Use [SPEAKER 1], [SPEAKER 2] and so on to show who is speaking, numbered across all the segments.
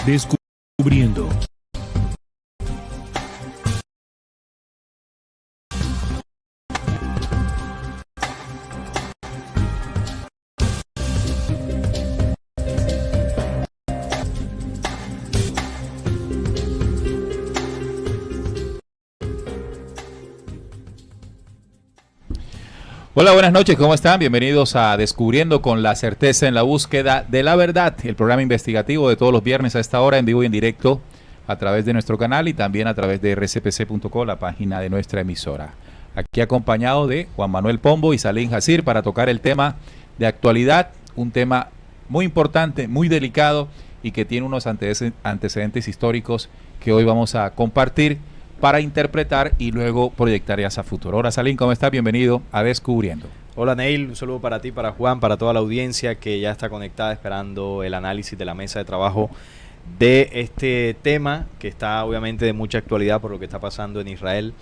[SPEAKER 1] Descubriendo.
[SPEAKER 2] Hola, buenas noches, ¿cómo están? Bienvenidos a Descubriendo con la certeza en la búsqueda de la verdad, el programa investigativo de todos los viernes a esta hora en vivo y en directo a través de nuestro canal y también a través de rcpc.co, la página de nuestra emisora. Aquí acompañado de Juan Manuel Pombo y Salim Jacir para tocar el tema de actualidad, un tema muy importante, muy delicado y que tiene unos antecedentes históricos que hoy vamos a compartir para interpretar y luego proyectar hacia futuro. Hola Salim, ¿cómo estás? Bienvenido a Descubriendo.
[SPEAKER 3] Hola Neil, un saludo para ti, para Juan, para toda la audiencia que ya está conectada esperando el análisis de la mesa de trabajo de este tema que está obviamente de mucha actualidad por lo que está pasando en Israel.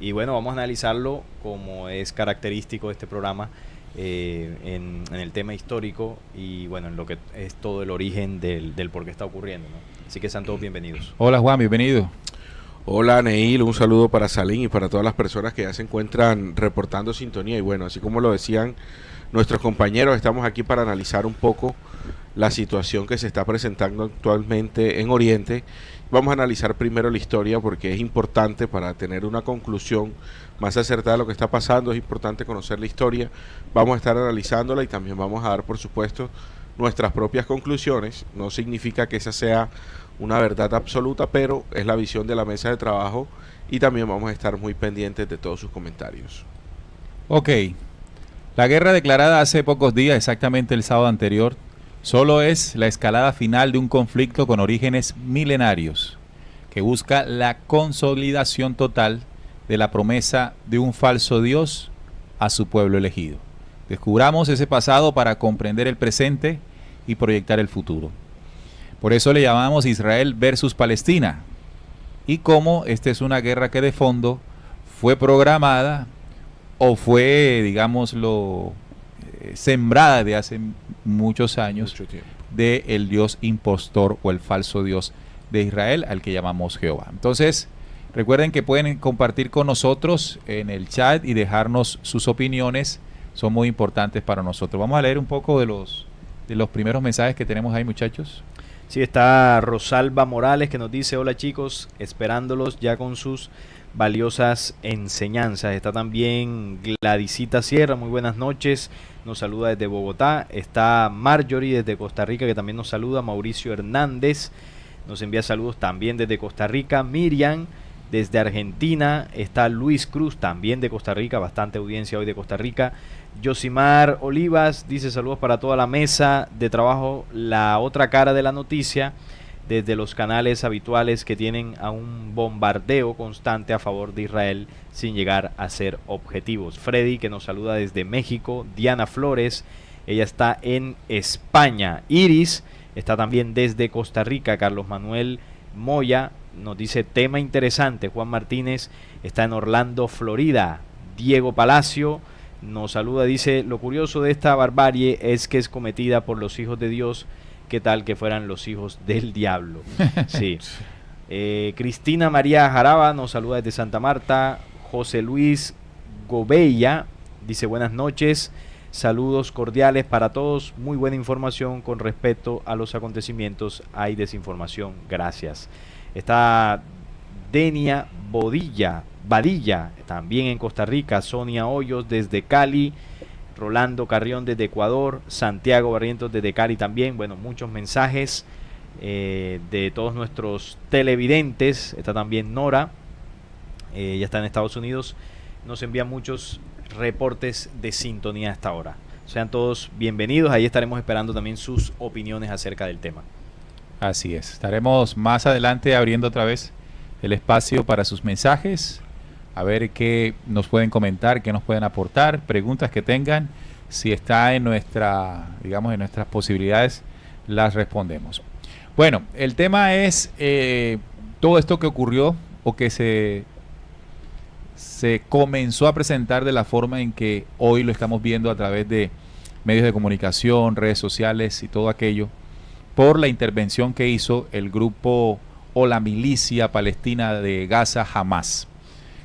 [SPEAKER 3] Y bueno, vamos a analizarlo como es característico de este programa en el tema histórico y bueno, en lo que es todo el origen del por qué está ocurriendo, ¿no? Así que sean todos bienvenidos.
[SPEAKER 2] Hola Juan, bienvenido.
[SPEAKER 4] Hola Neil, un saludo para Salim y para todas las personas que ya se encuentran reportando sintonía. Y bueno, así como lo decían nuestros compañeros, estamos aquí para analizar un poco la situación que se está presentando actualmente en Oriente. Vamos a analizar primero la historia porque es importante para tener una conclusión más acertada de lo que está pasando. Es importante conocer la historia. Vamos a estar analizándola y también vamos a dar, por supuesto, nuestras propias conclusiones. No significa que esa sea una verdad absoluta, pero es la visión de la mesa de trabajo y también vamos a estar muy pendientes de todos sus comentarios.
[SPEAKER 2] Ok, la guerra declarada hace pocos días, exactamente el sábado anterior, solo es la escalada final de un conflicto con orígenes milenarios que busca la consolidación total de la promesa de un falso Dios a su pueblo elegido. Descubramos ese pasado para comprender el presente y proyectar el futuro. Por eso le llamamos Israel versus Palestina. Y como esta es una guerra que de fondo fue programada o fue, digámoslo, sembrada de hace muchos años del Dios impostor o el falso Dios de Israel al que llamamos Jehová. Entonces, recuerden que pueden compartir con nosotros en el chat y dejarnos sus opiniones. Son muy importantes para nosotros. Vamos a leer un poco de los primeros mensajes que tenemos ahí, muchachos.
[SPEAKER 3] Sí, está Rosalba Morales que nos dice: hola chicos, esperándolos ya con sus valiosas enseñanzas. Está también Gladysita Sierra, muy buenas noches, nos saluda desde Bogotá. Está Marjorie desde Costa Rica que también nos saluda. Mauricio Hernández nos envía saludos también desde Costa Rica. Miriam desde Argentina. Está Luis Cruz también de Costa Rica, bastante audiencia hoy de Costa Rica. Yosimar Olivas dice: saludos para toda la mesa de trabajo, la otra cara de la noticia, desde los canales habituales que tienen a un bombardeo constante a favor de Israel sin llegar a ser objetivos. Freddy que nos saluda desde México. Diana Flores, ella está en España. Iris está también desde Costa Rica. Carlos Manuel Moya nos dice: tema interesante. Juan Martínez está en Orlando, Florida. Diego Palacio nos saluda, dice: lo curioso de esta barbarie es que es cometida por los hijos de Dios. ¿Qué tal que fueran los hijos del diablo? Sí. Cristina María Jaraba nos saluda desde Santa Marta. José Luis Gobella dice: buenas noches, saludos cordiales para todos, muy buena información con respecto a los acontecimientos, hay desinformación, gracias. Está Denia Badilla, también en Costa Rica. Sonia Hoyos desde Cali. Rolando Carrión desde Ecuador. Santiago Barrientos desde Cali también. Bueno, muchos mensajes de todos nuestros televidentes. Está también Nora, ya está en Estados Unidos. Nos envía muchos reportes de sintonía hasta ahora. Sean todos bienvenidos. Ahí estaremos esperando también sus opiniones acerca del tema.
[SPEAKER 2] Así es. Estaremos más adelante abriendo otra vez el espacio para sus mensajes, a ver qué nos pueden comentar, qué nos pueden aportar, preguntas que tengan. Si está en nuestras posibilidades, las respondemos. Bueno, el tema es todo esto que ocurrió o que se comenzó a presentar de la forma en que hoy lo estamos viendo a través de medios de comunicación, redes sociales y todo aquello, por la intervención que hizo el grupo o la milicia palestina de Gaza, Hamas,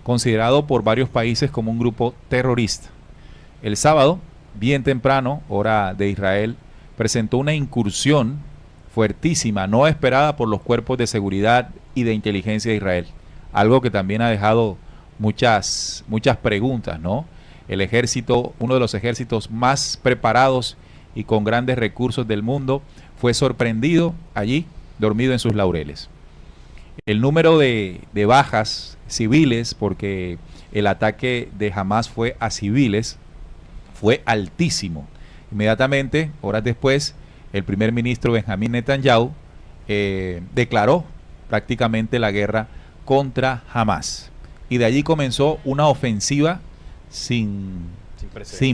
[SPEAKER 2] considerado por varios países como un grupo terrorista. El sábado, bien temprano, hora de Israel, presentó una incursión fuertísima, no esperada por los cuerpos de seguridad y de inteligencia de Israel. Algo que también ha dejado muchas preguntas, ¿no? El ejército, uno de los ejércitos más preparados y con grandes recursos del mundo, fue sorprendido allí, dormido en sus laureles. El número de bajas civiles, porque el ataque de Hamas fue a civiles, fue altísimo. Inmediatamente, horas después, el primer ministro Benjamín Netanyahu declaró prácticamente la guerra contra Hamas. Y de allí comenzó una ofensiva sin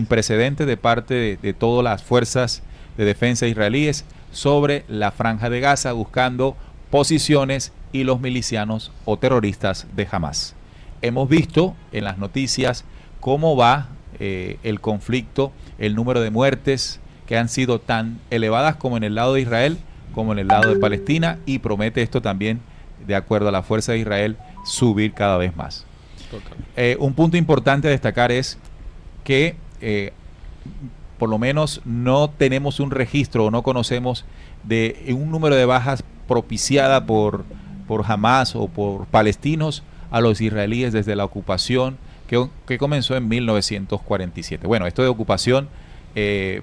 [SPEAKER 2] precedentes de parte de todas las fuerzas de defensa israelíes sobre la Franja de Gaza, buscando posiciones y los milicianos o terroristas de Hamas. Hemos visto en las noticias cómo va el conflicto, el número de muertes que han sido tan elevadas como en el lado de Israel como en el lado de Palestina, y promete esto también, de acuerdo a la fuerza de Israel, subir cada vez más. Un punto importante a destacar es que por lo menos no tenemos un registro o no conocemos de un número de bajas propiciada por Hamas o por palestinos a los israelíes desde la ocupación que comenzó en 1947. Bueno, esto de ocupación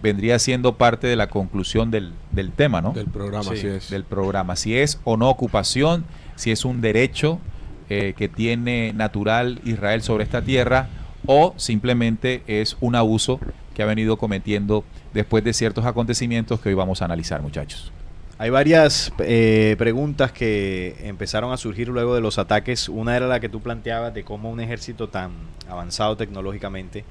[SPEAKER 2] vendría siendo parte de la conclusión del tema, ¿no?
[SPEAKER 4] Del programa,
[SPEAKER 2] sí,
[SPEAKER 4] así es.
[SPEAKER 2] Del programa. Si es o no ocupación, si es un derecho que tiene natural Israel sobre esta tierra, o simplemente es un abuso que ha venido cometiendo después de ciertos acontecimientos que hoy vamos a analizar, muchachos.
[SPEAKER 3] Hay varias preguntas que empezaron a surgir luego de los ataques. Una era la que tú planteabas de cómo un ejército tan avanzado tecnológicamente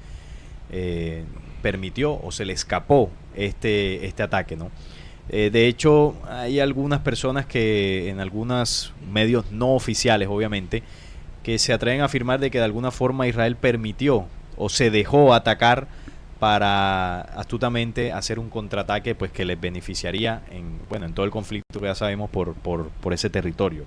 [SPEAKER 3] permitió o se le escapó este ataque, ¿no? De hecho, hay algunas personas que en algunos medios no oficiales, obviamente, que se atreven a afirmar de que de alguna forma Israel permitió o se dejó atacar para astutamente hacer un contraataque, pues, que les beneficiaría en todo el conflicto que ya sabemos por ese territorio.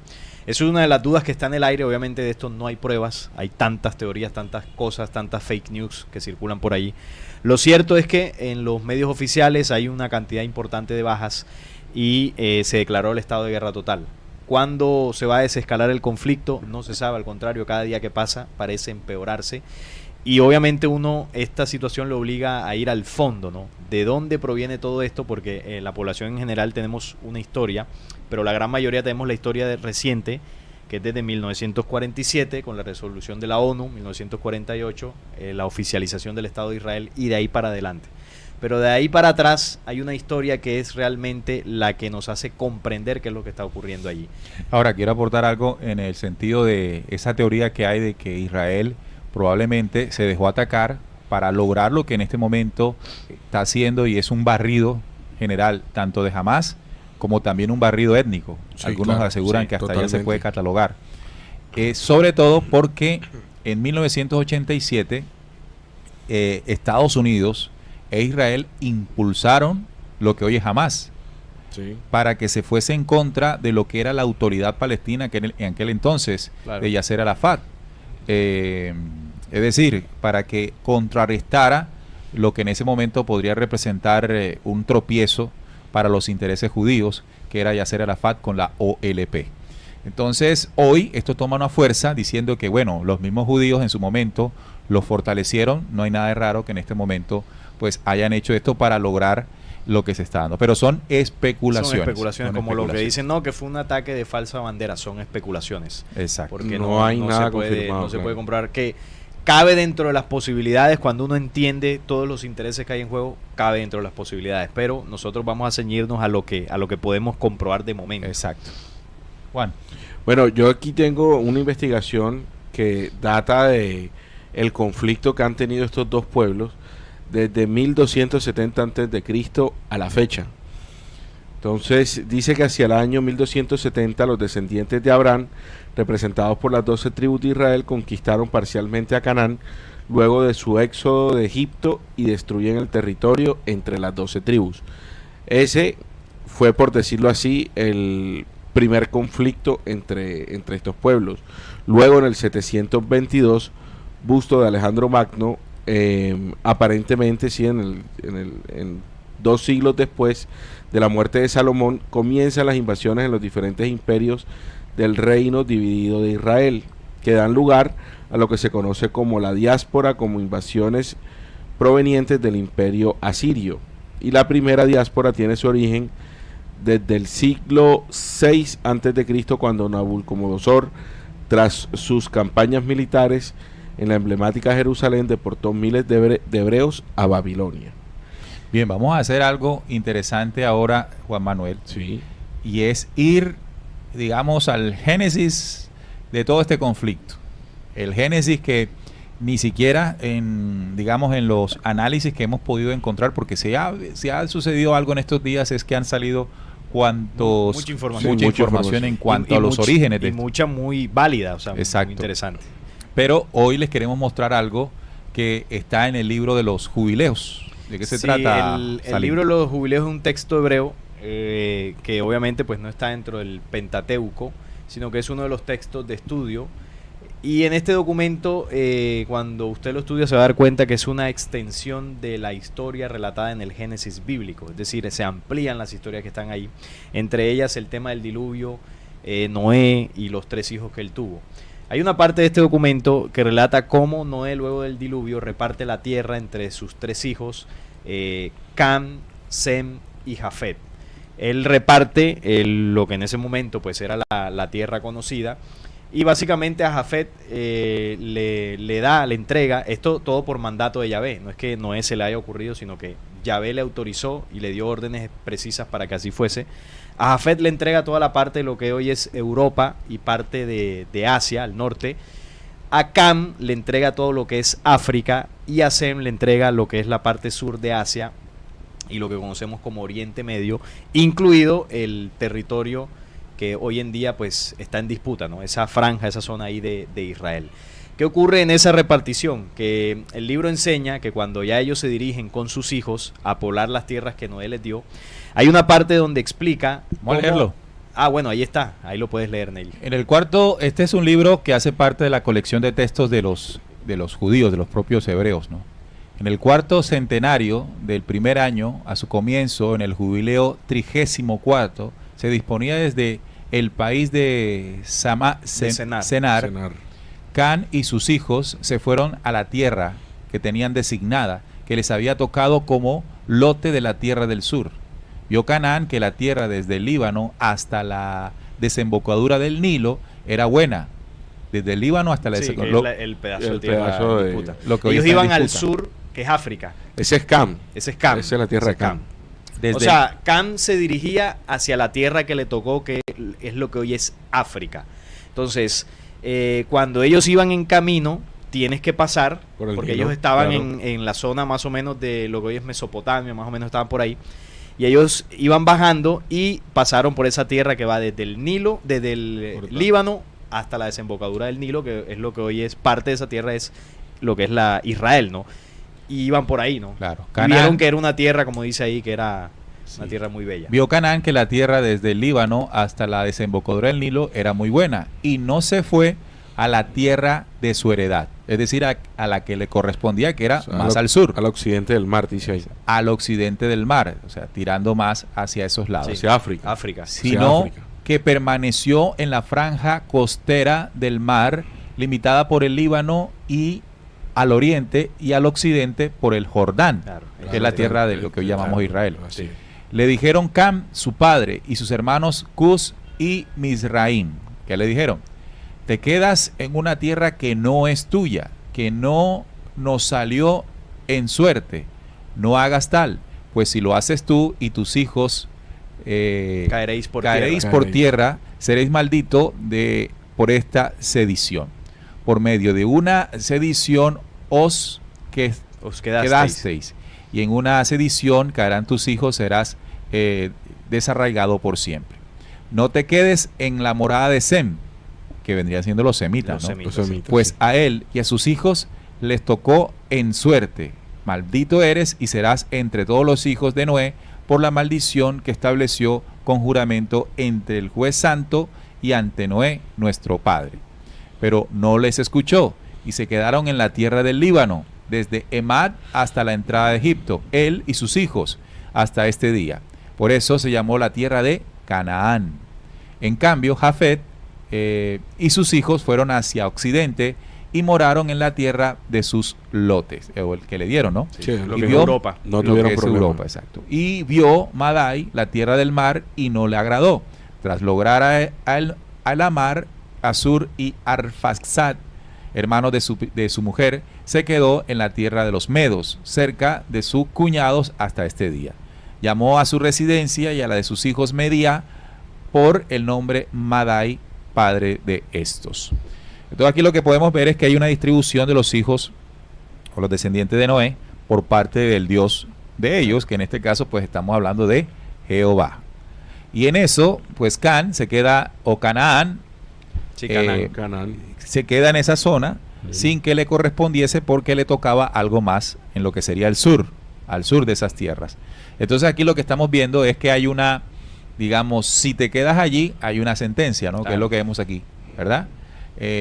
[SPEAKER 3] Eso es una de las dudas que está en el aire. Obviamente de esto no hay pruebas, hay tantas teorías, tantas cosas, tantas fake news que circulan por ahí. Lo cierto es que en los medios oficiales hay una cantidad importante de bajas y se declaró el estado de guerra total. ¿Cuándo se va a desescalar el conflicto? No se sabe, al contrario, cada día que pasa parece empeorarse. Y obviamente esta situación lo obliga a ir al fondo, ¿no? ¿De dónde proviene todo esto? Porque la población en general tenemos una historia, pero la gran mayoría tenemos la historia reciente, que es desde 1947, con la resolución de la ONU, 1948, la oficialización del Estado de Israel, y de ahí para adelante. Pero de ahí para atrás hay una historia que es realmente la que nos hace comprender qué es lo que está ocurriendo allí.
[SPEAKER 2] Ahora, quiero aportar algo en el sentido de esa teoría que hay de que Israel probablemente se dejó atacar para lograr lo que en este momento está haciendo, y es un barrido general, tanto de Hamas como también un barrido étnico. Sí, algunos claro, aseguran que hasta allá se puede catalogar. Sobre todo porque en 1987 Estados Unidos e Israel impulsaron lo que hoy es Hamas, para que se fuese en contra de lo que era la autoridad palestina que en aquel entonces, claro, de Yasser Arafat. Es decir, para que contrarrestara lo que en ese momento podría representar un tropiezo para los intereses judíos, que era Yasser Arafat con la OLP. Entonces, hoy esto toma una fuerza diciendo que, bueno, los mismos judíos en su momento los fortalecieron. No hay nada de raro que en este momento pues hayan hecho esto para lograr lo que se está dando. Pero son especulaciones. Son
[SPEAKER 3] especulaciones, como lo que dicen, no, que fue un ataque de falsa bandera. Son especulaciones.
[SPEAKER 2] Exacto.
[SPEAKER 3] Porque no hay nada confirmado. No se puede comprobar, que cabe dentro de las posibilidades. Cuando uno entiende todos los intereses que hay en juego, cabe dentro de las posibilidades. Pero nosotros vamos a ceñirnos a lo que podemos comprobar de momento.
[SPEAKER 2] Exacto. Juan.
[SPEAKER 4] Bueno, yo aquí tengo una investigación que data de el conflicto que han tenido estos dos pueblos desde 1270 a.C. a la fecha. Entonces dice que hacia el año 1270 los descendientes de Abraham, representados por las 12 tribus de Israel, conquistaron parcialmente a Canaán luego de su éxodo de Egipto y destruyen el territorio entre las 12 tribus. Ese fue, por decirlo así, el primer conflicto entre estos pueblos. Luego, en el 722, Busto de Alejandro Magno, aparentemente, sí, en 2 siglos después de la muerte de Salomón, comienzan las invasiones en los diferentes imperios del reino dividido de Israel, que dan lugar a lo que se conoce como la diáspora, como invasiones provenientes del imperio asirio. Y la primera diáspora tiene su origen desde el siglo VI a.C., cuando Nabucodonosor, tras sus campañas militares en la emblemática Jerusalén, deportó miles de hebreos a Babilonia.
[SPEAKER 2] Bien, vamos a hacer algo interesante ahora, Juan Manuel,
[SPEAKER 4] Sí.
[SPEAKER 2] y es ir, digamos, al génesis de todo este conflicto. El génesis que ni siquiera en los análisis que hemos podido encontrar, porque si ha sucedido algo en estos días, es que han salido
[SPEAKER 3] mucha
[SPEAKER 2] información en cuanto a los orígenes de
[SPEAKER 3] y mucha muy válida, o sea,
[SPEAKER 2] exacto,
[SPEAKER 3] muy interesante.
[SPEAKER 2] Pero hoy les queremos mostrar algo que está en el libro de los jubileos. ¿De qué se trata?
[SPEAKER 3] El libro de los jubileos es un texto hebreo que obviamente pues no está dentro del Pentateuco, sino que es uno de los textos de estudio. Y en este documento, cuando usted lo estudia, se va a dar cuenta que es una extensión de la historia relatada en el Génesis bíblico. Es decir, se amplían las historias que están ahí. Entre ellas el tema del diluvio, Noé y los 3 hijos que él tuvo. Hay una parte de este documento que relata cómo Noé, luego del diluvio, reparte la tierra entre sus 3 hijos, Cam, Sem y Jafet. Él reparte lo que en ese momento pues era la tierra conocida. Y básicamente a Jafet le entrega, esto todo por mandato de Yahvé, no es que Noé se le haya ocurrido, sino que Yahvé le autorizó y le dio órdenes precisas para que así fuese. A Jafet le entrega toda la parte de lo que hoy es Europa y parte de Asia, al norte. A Cam le entrega todo lo que es África y a Sem le entrega lo que es la parte sur de Asia y lo que conocemos como Oriente Medio, incluido el territorio que hoy en día pues está en disputa, ¿no? Esa franja, esa zona ahí de Israel. ¿Qué ocurre en esa repartición? Que el libro enseña que cuando ya ellos se dirigen con sus hijos a poblar las tierras que Noé les dio, hay una parte donde explica...
[SPEAKER 2] Vamos a leerlo.
[SPEAKER 3] Ah, bueno, ahí está, ahí lo puedes leer, Nelly.
[SPEAKER 2] En el cuarto, este es un libro que hace parte de la colección de textos de los judíos, de los propios hebreos, ¿no? En el cuarto centenario del primer año, a su comienzo, en el jubileo 34, se disponía desde el país de Senar. Can y sus hijos se fueron a la tierra que tenían designada, que les había tocado como lote de la tierra del sur. Vio Canaán que la tierra desde el Líbano hasta la desembocadura del Nilo era buena. Desde el Líbano hasta la desembocadura.
[SPEAKER 3] El pedazo de tierra
[SPEAKER 4] pedazo
[SPEAKER 3] de disputa.
[SPEAKER 2] Ellos
[SPEAKER 3] iban al sur, que es África.
[SPEAKER 4] Ese es Cam.
[SPEAKER 3] Ese es Cam.
[SPEAKER 4] Esa es la tierra de Cam.
[SPEAKER 3] O sea, Cam se dirigía hacia la tierra que le tocó, que es lo que hoy es África. Entonces, cuando ellos iban en camino, tienes que pasar, porque ellos estaban en la zona más o menos de lo que hoy es Mesopotamia, más o menos estaban por ahí, y ellos iban bajando y pasaron por esa tierra que va desde el Nilo, desde el Líbano hasta la desembocadura del Nilo, que es lo que hoy es parte de esa tierra, es lo que es la Israel, ¿no? Y iban por ahí, ¿no?
[SPEAKER 2] Claro.
[SPEAKER 3] Y vieron que era una tierra, como dice ahí, que era una tierra muy bella.
[SPEAKER 2] Vio Canaán que la tierra desde el Líbano hasta la desembocadura del Nilo era muy buena y no se fue a la tierra de su heredad, es decir, a la que le correspondía, que era más al sur.
[SPEAKER 4] Al occidente del mar, dice ahí.
[SPEAKER 2] Al occidente del mar, o sea, tirando más hacia esos lados.
[SPEAKER 3] Sí,
[SPEAKER 4] hacia África.
[SPEAKER 3] África.
[SPEAKER 2] Sino que permaneció en la franja costera del mar, limitada por el Líbano y al oriente y al occidente por el Jordán, que es la tierra de lo que hoy llamamos Israel.
[SPEAKER 4] Así.
[SPEAKER 2] Le dijeron Cam, su padre, y sus hermanos Cus y Mizraim. ¿Qué le dijeron? Te quedas en una tierra que no es tuya, que no nos salió en suerte. No hagas tal, pues si lo haces tú y tus hijos
[SPEAKER 3] caeréis por
[SPEAKER 2] tierra, seréis maldito por esta sedición. Por medio de una sedición os quedasteis, y en una sedición caerán tus hijos, serás desarraigado por siempre. No te quedes en la morada de Sem, que vendrían siendo los semitas, ¿no?
[SPEAKER 4] Los semitas,
[SPEAKER 2] pues
[SPEAKER 4] sí.
[SPEAKER 2] a él y a sus hijos les tocó en suerte. Maldito eres y serás entre todos los hijos de Noé, por la maldición que estableció con juramento entre el juez santo y ante Noé, nuestro padre. Pero no les escuchó y se quedaron en la tierra del Líbano, desde Emad hasta la entrada de Egipto, él y sus hijos, hasta este día. Por eso se llamó la tierra de Canaán. En cambio, Jafet y sus hijos fueron hacia occidente y moraron en la tierra de sus lotes, o el que le dieron, ¿no?
[SPEAKER 4] Sí,
[SPEAKER 3] Lo
[SPEAKER 2] Y
[SPEAKER 3] que es
[SPEAKER 2] vio-
[SPEAKER 3] Europa.
[SPEAKER 4] No
[SPEAKER 2] lo
[SPEAKER 4] tuvieron
[SPEAKER 2] que es
[SPEAKER 4] problema.
[SPEAKER 2] Europa, exacto. Y vio Madai, la tierra del mar, y no le agradó. Tras lograr a la mar, Asur y Arfaxad, hermanos de su mujer, se quedó en la tierra de los Medos, cerca de sus cuñados hasta este día. Llamó a su residencia y a la de sus hijos Medía por el nombre Madai, padre de estos. Entonces aquí lo que podemos ver es que hay una distribución de los hijos o los descendientes de Noé por parte del Dios de ellos, que en este caso pues estamos hablando de Jehová. Y en eso pues Can se queda, o Canaán,
[SPEAKER 3] Sí, Canaán.
[SPEAKER 4] Canaán.
[SPEAKER 2] se queda en esa zona sin que le correspondiese porque le tocaba algo más en lo que sería el sur, al sur de esas tierras. Entonces aquí lo que estamos viendo es que hay una, digamos, si te quedas allí, hay una sentencia, ¿no? Que es
[SPEAKER 3] Claro.
[SPEAKER 2] lo que vemos aquí, ¿verdad?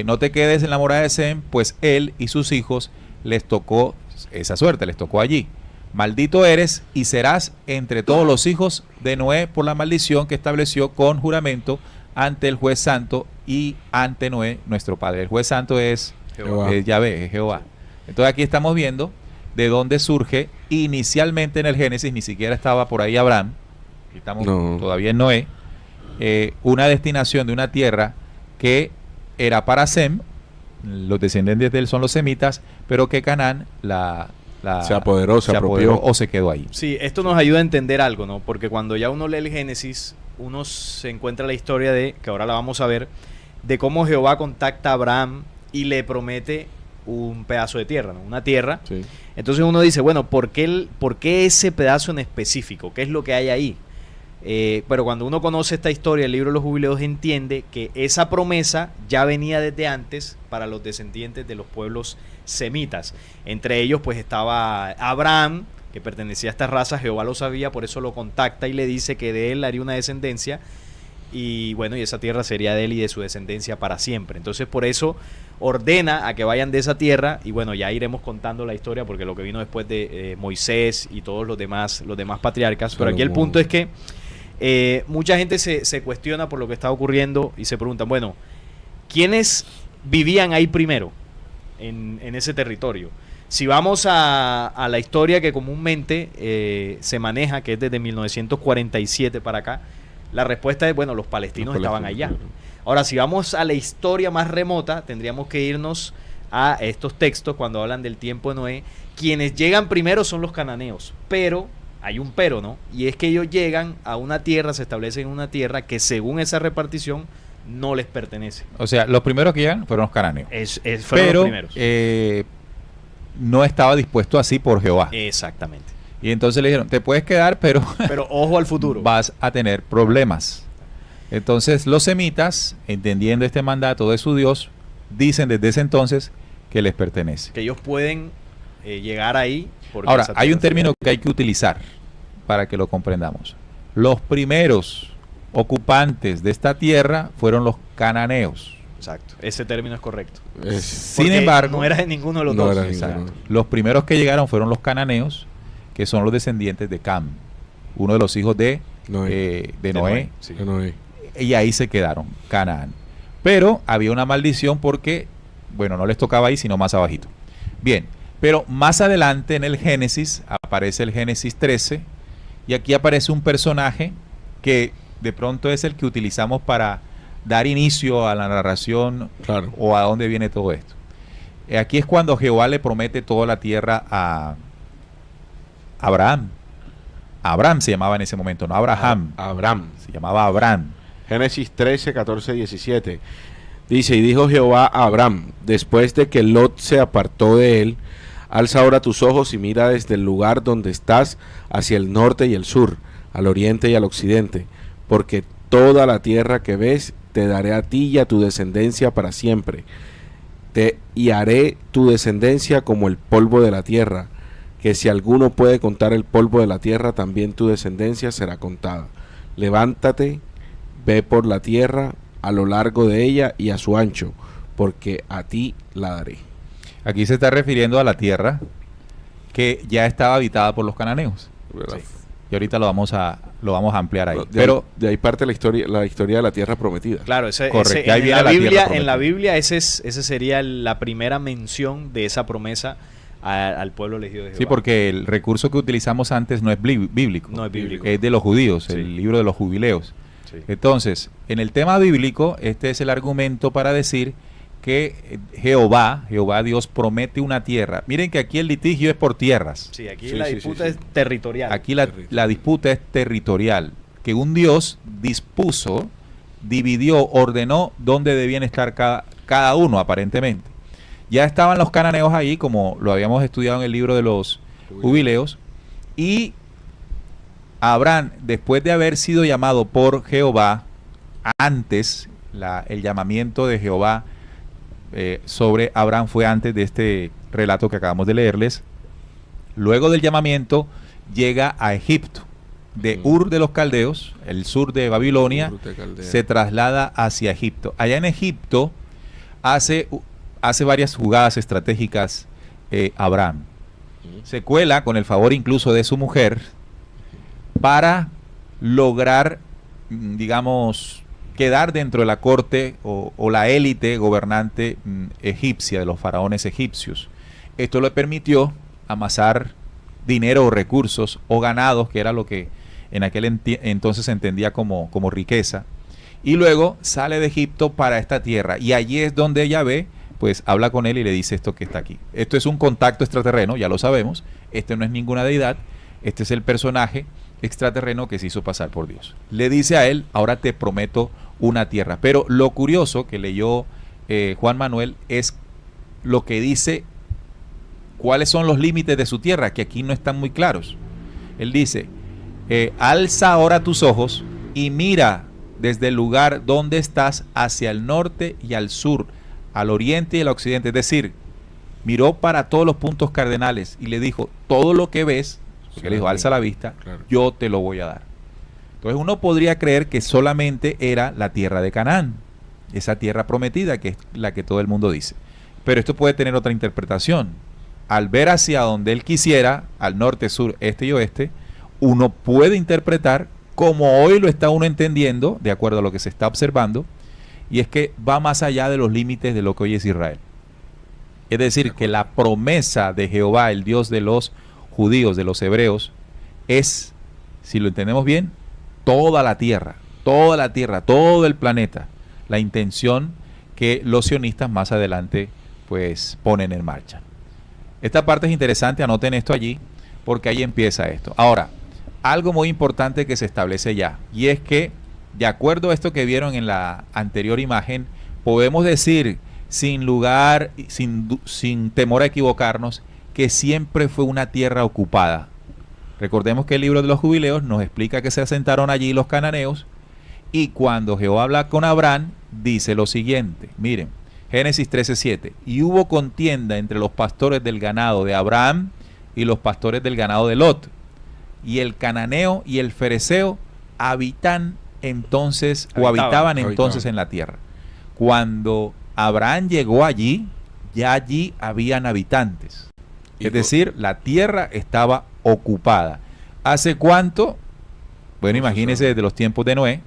[SPEAKER 2] No te quedes en la morada de Sem, pues él y sus hijos les tocó esa suerte, les tocó allí. Maldito eres y serás entre todos los hijos de Noé por la maldición que estableció con juramento ante el juez santo y ante Noé, nuestro padre. El juez santo es
[SPEAKER 4] Jehová.
[SPEAKER 2] Yahvé, es Jehová. Entonces aquí estamos viendo de dónde surge inicialmente en el Génesis, ni siquiera estaba por ahí Abraham, estamos
[SPEAKER 4] No.
[SPEAKER 2] todavía en Noé, una destinación de una tierra que era para Sem, los descendientes de él son los semitas, pero que Canaán
[SPEAKER 4] Se apoderó, se apropió.
[SPEAKER 2] o se quedó ahí.
[SPEAKER 3] Sí, esto nos ayuda a entender algo, ¿no? Porque cuando ya uno lee el Génesis, uno se encuentra la historia de, que ahora la vamos a ver, de cómo Jehová contacta a Abraham y le promete un pedazo de tierra, ¿no? Una tierra.
[SPEAKER 4] Sí.
[SPEAKER 3] Entonces uno dice, bueno, ¿por qué ese pedazo en específico? ¿Qué es lo que hay ahí? Pero cuando uno conoce esta historia, el libro de los jubileos, entiende que esa promesa ya venía desde antes para los descendientes de los pueblos semitas. Entre ellos pues estaba Abraham, que pertenecía a esta raza. Jehová lo sabía, por eso lo contacta y le dice que de él haría una descendencia. Y bueno, y esa tierra sería de él y de su descendencia para siempre. Entonces por eso ordena a que vayan de esa tierra. Y bueno, ya iremos contando la historia, porque lo que vino después de Moisés y todos los demás patriarcas. Pero aquí el
[SPEAKER 4] Salomón.
[SPEAKER 3] punto es que mucha gente se cuestiona por lo que está ocurriendo y se preguntan, bueno, ¿quiénes vivían ahí primero en ese territorio? Si vamos a la historia que comúnmente se maneja, que es desde 1947 para acá, la respuesta es, bueno, los palestinos estaban allá. Ahora, si vamos a la historia más remota, tendríamos que irnos a estos textos cuando hablan del tiempo de Noé. Quienes llegan primero son los cananeos, pero hay un pero, ¿no? Y es que ellos llegan a una tierra, se establecen en una tierra que según esa repartición no les pertenece.
[SPEAKER 2] O sea, los primeros que llegan fueron los cananeos.
[SPEAKER 3] Fueron
[SPEAKER 2] Pero
[SPEAKER 3] los primeros.
[SPEAKER 2] no estaba dispuesto así por Jehová.
[SPEAKER 3] Exactamente.
[SPEAKER 2] Y entonces le dijeron, te puedes quedar, pero
[SPEAKER 3] Pero ojo al futuro.
[SPEAKER 2] vas a tener problemas. Entonces los semitas, entendiendo este mandato de su Dios, dicen desde ese entonces que les pertenece.
[SPEAKER 3] Que ellos pueden llegar ahí. porque
[SPEAKER 2] Ahora,
[SPEAKER 3] esa
[SPEAKER 2] hay un
[SPEAKER 3] tierra
[SPEAKER 2] término que hay que utilizar para que lo comprendamos. Los primeros ocupantes de esta tierra fueron los cananeos.
[SPEAKER 3] Exacto. Ese término es correcto.
[SPEAKER 2] Sin
[SPEAKER 3] Porque
[SPEAKER 2] embargo,
[SPEAKER 3] no era de ninguno de los
[SPEAKER 4] no
[SPEAKER 3] dos.
[SPEAKER 4] era de
[SPEAKER 3] Exacto.
[SPEAKER 4] ninguno.
[SPEAKER 2] los primeros que llegaron fueron los cananeos, que son los descendientes de Cam, uno de los hijos de
[SPEAKER 4] Noé.
[SPEAKER 2] Noé,
[SPEAKER 3] Sí.
[SPEAKER 4] De Noé.
[SPEAKER 2] y ahí se quedaron, Canaán. Pero había una maldición porque, bueno, no les tocaba ahí, sino más abajito. Bien, pero más adelante en el Génesis, aparece el Génesis 13, y aquí aparece un personaje que de pronto es el que utilizamos para dar inicio a la narración
[SPEAKER 4] Claro.
[SPEAKER 2] o a dónde viene todo esto. Aquí es cuando Jehová le promete toda la tierra a Abraham. Abraham se llamaba en ese momento, no Abraham,
[SPEAKER 4] Abraham.
[SPEAKER 2] se llamaba Abraham.
[SPEAKER 4] Génesis 13, 14, 17. Dice, y dijo Jehová a Abraham, después de que Lot se apartó de él, alza ahora tus ojos y mira desde el lugar donde estás hacia el norte y el sur, al oriente y al occidente, porque toda la tierra que ves te daré a ti y a tu descendencia para siempre. Y haré tu descendencia como el polvo de la tierra. que si alguno puede contar el polvo de la tierra, también tu descendencia será contada. Levántate, ve por la tierra a lo largo de ella y a su ancho, porque a ti la daré.
[SPEAKER 2] Aquí se está refiriendo a la tierra que ya estaba habitada por los cananeos.
[SPEAKER 4] ¿Verdad?
[SPEAKER 3] Sí.
[SPEAKER 2] Y ahorita lo vamos a ampliar ahí.
[SPEAKER 4] De
[SPEAKER 2] Pero
[SPEAKER 4] de ahí parte la historia de la tierra prometida.
[SPEAKER 3] Claro,
[SPEAKER 2] Correcto, ahí
[SPEAKER 3] en
[SPEAKER 2] viene
[SPEAKER 3] la
[SPEAKER 2] la tierra
[SPEAKER 3] Biblia,
[SPEAKER 2] prometida.
[SPEAKER 3] en la Biblia ese sería la primera mención de esa promesa al pueblo elegido de Jehová.
[SPEAKER 2] sí, porque el recurso que utilizamos antes no es bíblico.
[SPEAKER 3] No es bíblico.
[SPEAKER 2] Es de los judíos,
[SPEAKER 3] Sí.
[SPEAKER 2] el libro de los jubileos.
[SPEAKER 3] Sí.
[SPEAKER 2] Entonces, en el tema bíblico, este es el argumento para decir que Jehová Dios promete una tierra. Miren que aquí el litigio es por tierras.
[SPEAKER 3] Sí, aquí
[SPEAKER 4] Sí,
[SPEAKER 3] la
[SPEAKER 4] sí,
[SPEAKER 3] disputa
[SPEAKER 4] sí,
[SPEAKER 3] es
[SPEAKER 4] sí.
[SPEAKER 3] territorial.
[SPEAKER 2] Aquí la disputa es territorial, que un Dios dispuso, dividió, ordenó dónde debían estar cada uno aparentemente. Ya estaban los cananeos ahí, como lo habíamos estudiado en el libro de los jubileos, y Abraham, después de haber sido llamado por Jehová, antes, el llamamiento de Jehová sobre Abraham fue antes de este relato que acabamos de leerles. Luego del llamamiento llega a Egipto. De Ur de los Caldeos, el sur de Babilonia, se traslada hacia Egipto. Allá en Egipto hace varias jugadas estratégicas Abraham. Se cuela con el favor incluso de su mujer para lograr, digamos, quedar dentro de la corte o la élite gobernante egipcia, de los faraones egipcios. Esto le permitió amasar dinero o recursos o ganados, que era lo que en aquel entonces se entendía como riqueza. Y luego sale de Egipto para esta tierra, y allí es donde Yahvé pues habla con él y le dice esto que está aquí. Esto es un contacto extraterreno, ya lo sabemos. Este no es ninguna deidad, este es el personaje extraterreno que se hizo pasar por Dios. Le dice a él, ahora te prometo una tierra. Pero lo curioso que leyó Juan Manuel es lo que dice, cuáles son los límites de su tierra, que aquí no están muy claros. Él dice, alza ahora tus ojos y mira desde el lugar donde estás hacia el norte y al sur, al oriente y al occidente. Es decir, miró para todos los puntos cardenales y le dijo, todo lo que ves, porque le dijo, alza la vista,
[SPEAKER 4] claro,
[SPEAKER 2] yo te lo voy a dar. Entonces uno podría creer que solamente era la tierra de Canaán, esa tierra prometida que es la que todo el mundo dice. Pero esto puede tener otra interpretación. Al ver hacia donde él quisiera, al norte, sur, este y oeste, uno puede interpretar como hoy lo está uno entendiendo, de acuerdo a lo que se está observando, y es que va más allá de los límites de lo que hoy es Israel. Es decir, que la promesa de Jehová, el Dios de los judíos, de los hebreos, es, si lo entendemos bien, toda la tierra, todo el planeta, la intención que los sionistas más adelante pues ponen en marcha. Esta parte es interesante, anoten esto allí, porque ahí empieza esto. Ahora, algo muy importante que se establece ya, y es que, de acuerdo a esto que vieron en la anterior imagen, podemos decir, sin lugar, sin temor a equivocarnos, que siempre fue una tierra ocupada. Recordemos que el libro de los jubileos nos explica que se asentaron allí los cananeos, y cuando Jehová habla con Abraham, dice lo siguiente, miren, Génesis 13:7, y hubo contienda entre los pastores del ganado de Abraham y los pastores del ganado de Lot, y el cananeo y el fereceo habitaban entonces en la tierra. Cuando Abraham llegó allí, ya allí habían habitantes. Es decir, la tierra estaba ocupada. ¿Hace cuánto? Bueno, imagínense desde los tiempos de Noé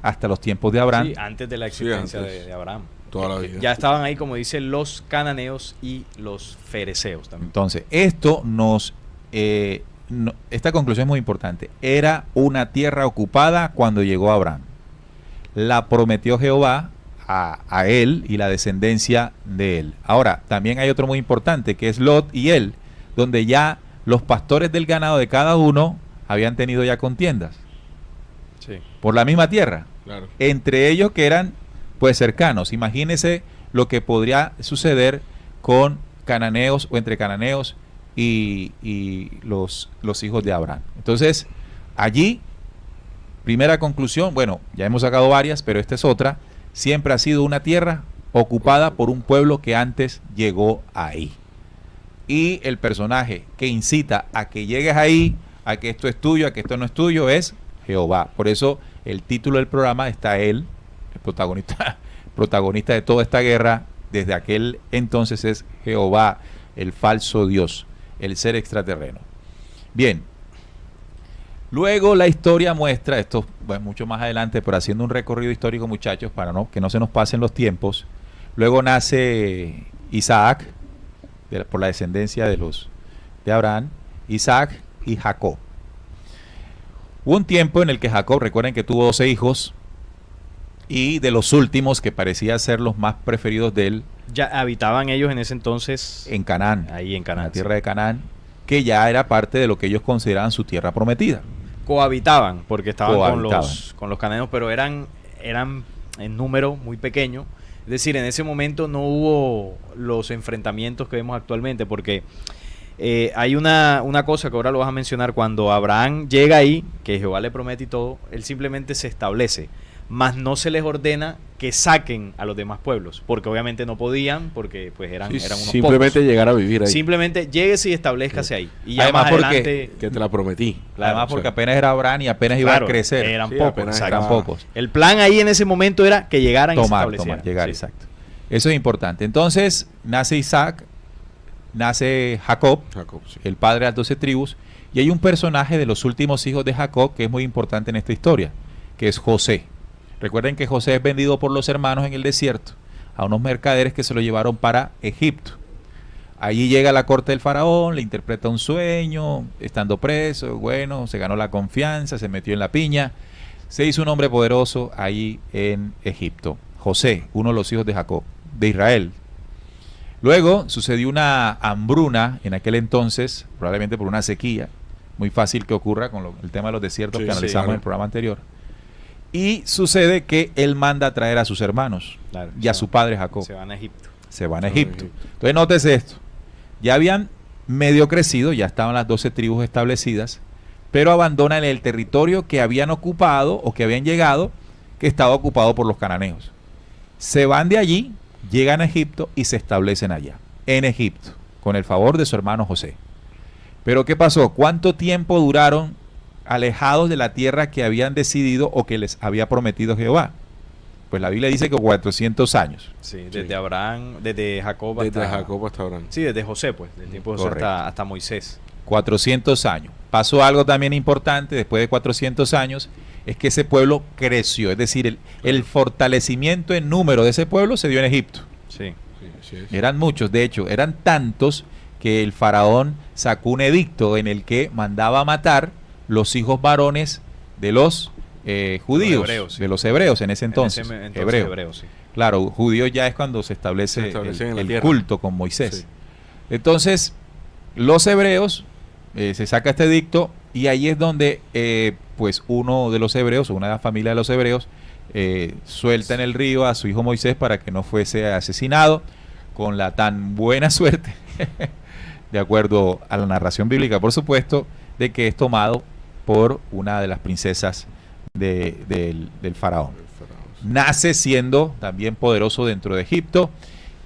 [SPEAKER 2] hasta los tiempos de Abraham.
[SPEAKER 3] Sí, antes de la existencia
[SPEAKER 4] antes.
[SPEAKER 3] de Abraham.
[SPEAKER 4] Toda la vida.
[SPEAKER 3] Ya estaban ahí, como dicen, los cananeos y los fereceos también.
[SPEAKER 2] Entonces, esto esta conclusión es muy importante. Era una tierra ocupada cuando llegó Abraham. La prometió Jehová a él y la descendencia de él. Ahora, también hay otro muy importante, que es Lot y él, donde ya los pastores del ganado de cada uno habían tenido ya contiendas.
[SPEAKER 3] Sí.
[SPEAKER 2] Por la misma tierra.
[SPEAKER 4] Claro.
[SPEAKER 2] Entre ellos que eran pues cercanos. Imagínense lo que podría suceder con cananeos o entre cananeos y los hijos de Abraham. Entonces, allí, primera conclusión, bueno, ya hemos sacado varias, pero esta es otra, siempre ha sido una tierra ocupada por un pueblo que antes llegó ahí. y el personaje que incita a que llegues ahí, a que esto es tuyo, a que esto no es tuyo, es Jehová. Por eso el título del programa está él, el protagonista de toda esta guerra, desde aquel entonces es Jehová, el falso Dios, el ser extraterreno. Bien, luego la historia muestra, esto bueno, mucho más adelante, pero haciendo un recorrido histórico, muchachos, para que no se nos pasen los tiempos. Luego nace Isaac, por la descendencia de Abraham, Isaac y Jacob. Hubo un tiempo en el que Jacob, recuerden que tuvo 12 hijos, y de los últimos, que parecía ser los más preferidos de él,
[SPEAKER 3] Ya habitaban ellos en ese entonces
[SPEAKER 2] en Canaán,
[SPEAKER 3] ahí en
[SPEAKER 2] en
[SPEAKER 3] Canaán.
[SPEAKER 2] la tierra de Canaán, que ya era parte de lo que ellos consideraban su tierra prometida.
[SPEAKER 3] Cohabitaban, porque estaban
[SPEAKER 2] Cohabitaban.
[SPEAKER 3] con los cananeos, pero eran en número muy pequeño. Es decir, en ese momento no hubo los enfrentamientos que vemos actualmente, porque hay una cosa que ahora lo vas a mencionar. Cuando Abraham llega ahí, que Jehová le promete y todo, él simplemente se establece, mas no se les ordena que saquen a los demás pueblos, porque obviamente no podían, porque pues eran unos
[SPEAKER 4] simplemente
[SPEAKER 3] pocos.
[SPEAKER 4] llegar a vivir ahí.
[SPEAKER 3] Simplemente lléguese y establezcase ahí. Y ya
[SPEAKER 2] Además,
[SPEAKER 3] más
[SPEAKER 2] porque-
[SPEAKER 3] adelante...
[SPEAKER 4] Que te la prometí.
[SPEAKER 3] Claro,
[SPEAKER 2] Además,
[SPEAKER 4] o sea,
[SPEAKER 2] porque apenas era Abraham y apenas iba
[SPEAKER 3] Claro,
[SPEAKER 2] a crecer.
[SPEAKER 3] eran
[SPEAKER 4] Sí,
[SPEAKER 3] pocos,
[SPEAKER 4] apenas
[SPEAKER 3] exacto.
[SPEAKER 2] Eran pocos.
[SPEAKER 3] El plan ahí en ese momento era que llegaran y se
[SPEAKER 2] Tomar,
[SPEAKER 3] establecieran.
[SPEAKER 2] llegar,
[SPEAKER 3] Sí.
[SPEAKER 2] exacto. Eso es importante. Entonces, nace Isaac, nace Jacob,
[SPEAKER 4] Jacob, sí.
[SPEAKER 2] el padre de las 12 tribus, y hay un personaje de los últimos hijos de Jacob que es muy importante en esta historia, que es José. Recuerden que José es vendido por los hermanos en el desierto a unos mercaderes que se lo llevaron para Egipto. Allí llega a la corte del faraón, le interpreta un sueño, estando preso, bueno, se ganó la confianza, se metió en la piña, se hizo un hombre poderoso ahí en Egipto. José, uno de los hijos de Jacob, de Israel. Luego sucedió una hambruna en aquel entonces, probablemente por una sequía, muy fácil que ocurra con el tema de los desiertos
[SPEAKER 4] Sí,
[SPEAKER 2] que
[SPEAKER 4] sí,
[SPEAKER 2] analizamos
[SPEAKER 4] claro.
[SPEAKER 2] en el programa anterior. Y sucede que él manda a traer a sus hermanos
[SPEAKER 3] Claro,
[SPEAKER 2] y a
[SPEAKER 3] se
[SPEAKER 2] su
[SPEAKER 3] van-
[SPEAKER 2] padre Jacob.
[SPEAKER 3] Se van a Egipto.
[SPEAKER 2] Se van a
[SPEAKER 4] Se van a
[SPEAKER 2] Egipto.
[SPEAKER 4] Egipto.
[SPEAKER 2] Entonces nótese esto. Ya habían medio crecido, ya estaban las 12 tribus establecidas, pero abandonan el territorio que habían ocupado o que habían llegado, que estaba ocupado por los cananeos. Se van de allí, llegan a Egipto y se establecen allá, en Egipto, con el favor de su hermano José. Pero ¿qué pasó? ¿Cuánto tiempo duraron alejados de la tierra que habían decidido o que les había prometido Jehová? Pues la Biblia dice que 400 años.
[SPEAKER 3] Sí, desde Abraham, desde Jacob
[SPEAKER 4] Desde
[SPEAKER 3] hasta...
[SPEAKER 4] Jacob hasta Abraham.
[SPEAKER 3] Sí, desde José, pues, del tiempo de José
[SPEAKER 2] Correcto.
[SPEAKER 3] hasta Moisés.
[SPEAKER 2] 400 años. Pasó algo también importante después de 400 años, es que ese pueblo creció, es decir, el fortalecimiento en número de ese pueblo se dio en Egipto.
[SPEAKER 3] Sí.
[SPEAKER 4] Sí, así es.
[SPEAKER 2] Eran muchos, de hecho, eran tantos que el faraón sacó un edicto en el que mandaba matar los hijos varones de los judíos,
[SPEAKER 3] hebreos, sí.
[SPEAKER 2] de los hebreos en ese entonces.
[SPEAKER 3] En ese entonces
[SPEAKER 2] hebreo.
[SPEAKER 3] hebreo, sí.
[SPEAKER 2] Claro, judíos ya es cuando se establece
[SPEAKER 4] Se establecen en la
[SPEAKER 2] el
[SPEAKER 4] tierra.
[SPEAKER 2] culto con Moisés.
[SPEAKER 4] Sí.
[SPEAKER 2] Entonces, los hebreos, se saca este edicto y ahí es donde pues uno de los hebreos, o una de las familias de los hebreos, suelta en el río a su hijo Moisés para que no fuese asesinado, con la tan buena suerte, de acuerdo a la narración bíblica, por supuesto, de que es tomado por una de las princesas del faraón. Nace siendo también poderoso dentro de Egipto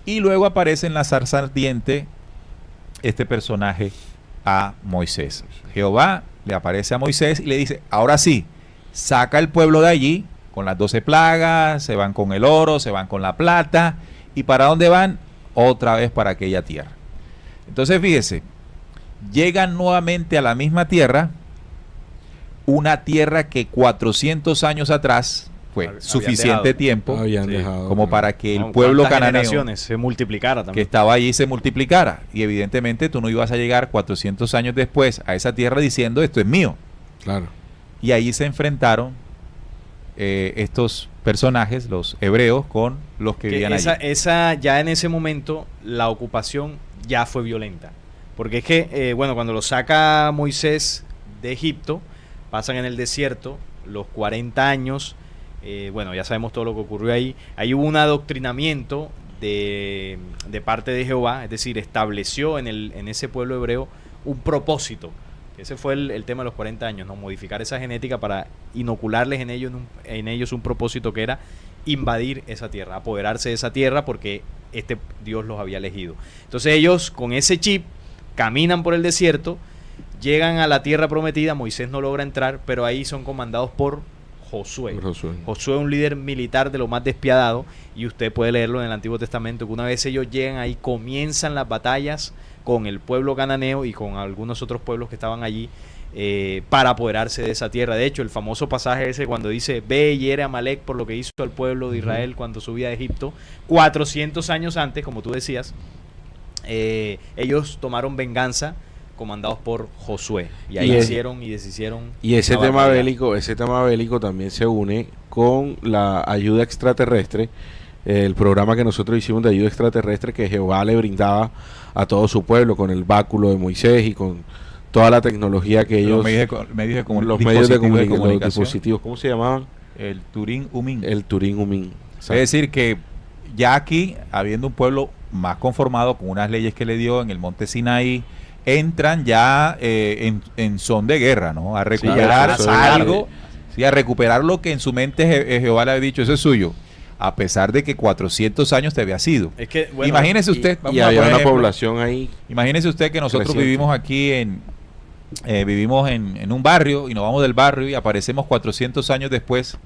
[SPEAKER 2] y luego aparece en la zarza ardiente este personaje a Moisés. Jehová le aparece a Moisés y le dice, ahora sí, saca el pueblo de allí con las 12 plagas, se van con el oro, se van con la plata, ¿y para dónde van? Otra vez para aquella tierra. Entonces fíjese, llegan nuevamente a la misma tierra, una tierra que 400 años atrás fue
[SPEAKER 3] Habían
[SPEAKER 2] suficiente
[SPEAKER 3] dejado.
[SPEAKER 2] tiempo
[SPEAKER 4] Habían
[SPEAKER 3] Sí.
[SPEAKER 4] dejado,
[SPEAKER 2] como
[SPEAKER 4] claro.
[SPEAKER 2] para que el
[SPEAKER 3] No,
[SPEAKER 2] pueblo
[SPEAKER 3] ¿cuántas
[SPEAKER 2] cananeo
[SPEAKER 3] generaciones se multiplicara
[SPEAKER 2] que
[SPEAKER 3] también?
[SPEAKER 2] estaba allí se multiplicara. Y evidentemente tú no ibas a llegar 400 años después a esa tierra diciendo esto es mío.
[SPEAKER 4] Claro.
[SPEAKER 2] Y ahí se enfrentaron estos personajes, los hebreos, con los que
[SPEAKER 3] Que
[SPEAKER 2] vivían allí.
[SPEAKER 3] esa ya en ese momento la ocupación ya fue violenta, porque es que bueno, cuando lo saca Moisés de Egipto, pasan en el desierto los 40 años, bueno, ya sabemos todo lo que ocurrió ahí. Ahí hubo un adoctrinamiento de parte de Jehová, es decir, estableció en ese pueblo hebreo un propósito. Ese fue el tema de los 40 años, ¿no? Modificar esa genética para inocularles en ellos un propósito que era invadir esa tierra, apoderarse de esa tierra porque Dios los había elegido. Entonces ellos con ese chip caminan por el desierto, llegan a la tierra prometida, Moisés no logra entrar, pero ahí son comandados por Josué. Josué es un líder militar de lo más despiadado, y usted puede leerlo en el Antiguo Testamento, que una vez ellos llegan ahí, comienzan las batallas con el pueblo cananeo y con algunos otros pueblos que estaban allí, para apoderarse de esa tierra. De hecho, el famoso pasaje ese cuando dice: ve y hiere a Amalek por lo que hizo al pueblo de Israel cuando subía de Egipto, 400 años antes, como tú decías, ellos tomaron venganza comandados por Josué, y ahí hicieron y deshicieron.
[SPEAKER 4] Y ese tema bélico también se une con la ayuda extraterrestre, el programa que nosotros hicimos de ayuda extraterrestre que Jehová le brindaba a todo su pueblo, con el báculo de Moisés y con toda la tecnología que ellos...
[SPEAKER 2] Los medios
[SPEAKER 4] de
[SPEAKER 2] comunicación.
[SPEAKER 4] Los dispositivos, ¿cómo se llamaban?
[SPEAKER 2] El Turín Umín.
[SPEAKER 4] El Turín Umín.
[SPEAKER 2] Es decir, que ya aquí, habiendo un pueblo más conformado con unas leyes que le dio en el monte Sinaí, entran ya en son de guerra, ¿no? A recuperar algo, a recuperar lo que en su mente Jehová le había dicho, eso es suyo, a pesar de que 400 años te había sido.
[SPEAKER 3] Es que, bueno,
[SPEAKER 2] imagínese usted,
[SPEAKER 4] y había una población ahí.
[SPEAKER 2] Imagínese usted que nosotros
[SPEAKER 4] creciente.
[SPEAKER 2] vivimos aquí vivimos en un barrio, y nos vamos del barrio y aparecemos 400 años después.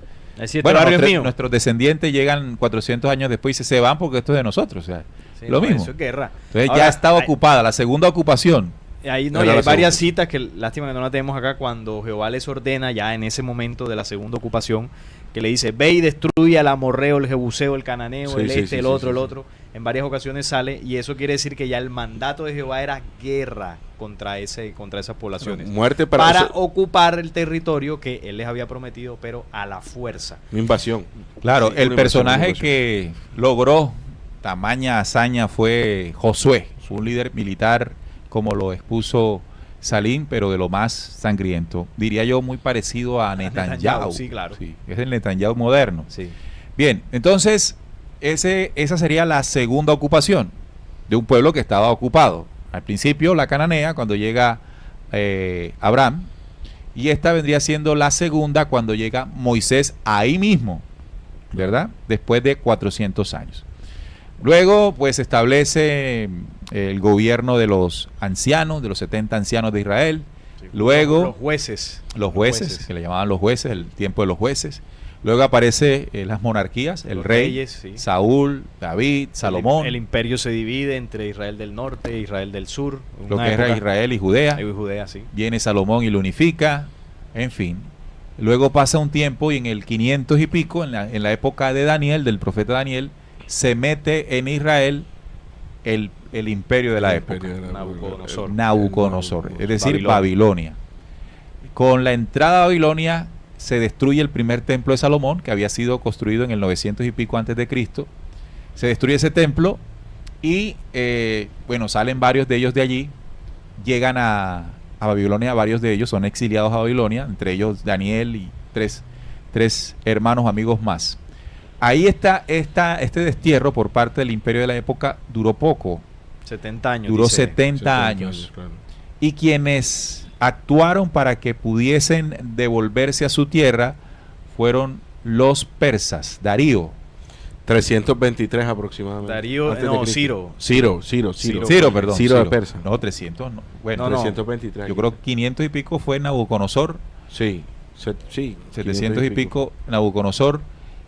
[SPEAKER 2] Bueno, nuestros descendientes llegan 400 años después y se van porque esto es de nosotros, o sea, lo mismo.
[SPEAKER 3] Eso es guerra.
[SPEAKER 2] Entonces ahora, ya estaba ocupada la segunda ocupación.
[SPEAKER 3] Ahí no, y hay varias citas que lástima que no la tenemos acá, cuando Jehová les ordena ya en ese momento de la segunda ocupación, que le dice: ve y destruye al amorreo, el jebuseo, el cananeo, el otro. En varias ocasiones sale, y eso quiere decir que ya el mandato de Jehová era guerra contra esas poblaciones.
[SPEAKER 4] Muerte
[SPEAKER 3] para ocupar el territorio que él les había prometido, pero a la fuerza.
[SPEAKER 4] Una invasión.
[SPEAKER 2] Claro, el personaje que logró tamaña hazaña fue Josué, un líder militar, como lo expuso Salim, pero de lo más sangriento. Diría yo muy parecido a Netanyahu.
[SPEAKER 3] Sí, claro.
[SPEAKER 2] Sí, es el Netanyahu moderno.
[SPEAKER 3] Sí.
[SPEAKER 2] Bien, entonces esa sería la segunda ocupación de un pueblo que estaba ocupado. Al principio la cananea, cuando llega Abraham, y esta vendría siendo la segunda cuando llega Moisés ahí mismo, ¿verdad? Después de 400 años. Luego, pues, establece el gobierno de los ancianos, de los 70 ancianos de Israel.
[SPEAKER 3] Sí,
[SPEAKER 2] luego,
[SPEAKER 3] los jueces,
[SPEAKER 2] que le llamaban los jueces, el tiempo de los jueces. Luego aparece las monarquías, el rey,
[SPEAKER 3] reyes, sí.
[SPEAKER 2] Saúl, David, Salomón.
[SPEAKER 3] El imperio se divide entre Israel del norte e Israel del sur.
[SPEAKER 2] Lo que era Israel y Judea.
[SPEAKER 3] Sí.
[SPEAKER 2] Viene Salomón y lo unifica, en fin. Luego pasa un tiempo y en el 500 y pico, en la época de Daniel, del profeta Daniel, se mete en Israel el imperio de la época, Nabucodonosor, es decir, Babilonia. Con la entrada a Babilonia se destruye el primer templo de Salomón, que había sido construido en el 900 y pico antes de Cristo. Se destruye ese templo y bueno, salen varios de ellos de allí, llegan a Babilonia, varios de ellos son exiliados a Babilonia, entre ellos Daniel y tres hermanos amigos más. Ahí está este destierro por parte del imperio de la época, duró poco.
[SPEAKER 3] 70 años.
[SPEAKER 2] Duró 70 años. Claro. Y quienes actuaron para que pudiesen devolverse a su tierra fueron los persas, Darío.
[SPEAKER 4] 323 aproximadamente.
[SPEAKER 3] Darío, no, Ciro,
[SPEAKER 2] perdón.
[SPEAKER 4] Ciro de Persa.
[SPEAKER 2] No, 300, no. Bueno,
[SPEAKER 4] 323.
[SPEAKER 2] Yo creo que 500 y pico fue Nabucodonosor.
[SPEAKER 4] Sí,
[SPEAKER 2] 700 y pico Nabucodonosor.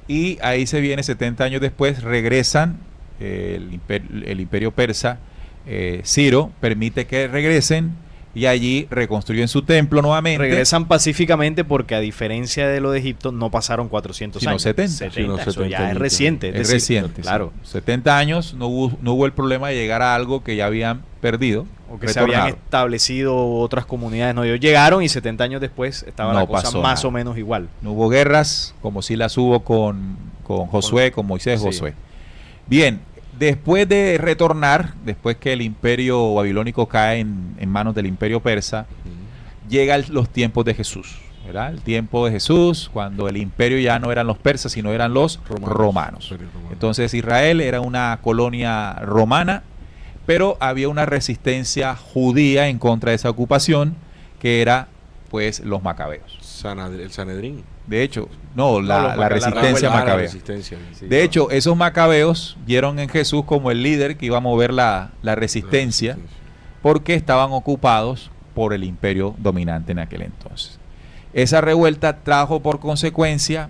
[SPEAKER 2] Y ahí se viene 70 años después, regresan el imperio persa, Ciro permite que regresen y allí reconstruyen su templo nuevamente.
[SPEAKER 3] Regresan pacíficamente porque a diferencia de lo de Egipto no pasaron 400 años.
[SPEAKER 2] 70.
[SPEAKER 3] Eso ya es reciente.
[SPEAKER 2] Es reciente,
[SPEAKER 3] claro.
[SPEAKER 2] Sí. 70 años no hubo el problema de llegar a algo que ya habían perdido.
[SPEAKER 3] O que se habían establecido otras comunidades. No, ellos llegaron y 70 años después estaba la cosa más o menos igual.
[SPEAKER 2] No hubo guerras como si las hubo con Josué, con Moisés, Josué. Bien, después de retornar, después que el imperio babilónico cae en manos del imperio persa, llegan los tiempos de Jesús, ¿verdad? El tiempo de Jesús, cuando el imperio ya no eran los persas, sino eran los romanos. Entonces Israel era una colonia romana, pero había una resistencia judía en contra de esa ocupación, que era pues los macabeos.
[SPEAKER 4] El Sanedrín.
[SPEAKER 2] De hecho, la resistencia macabea. De hecho, esos macabeos vieron en Jesús como el líder que iba a mover la resistencia porque estaban ocupados por el imperio dominante en aquel entonces. Esa revuelta trajo por consecuencia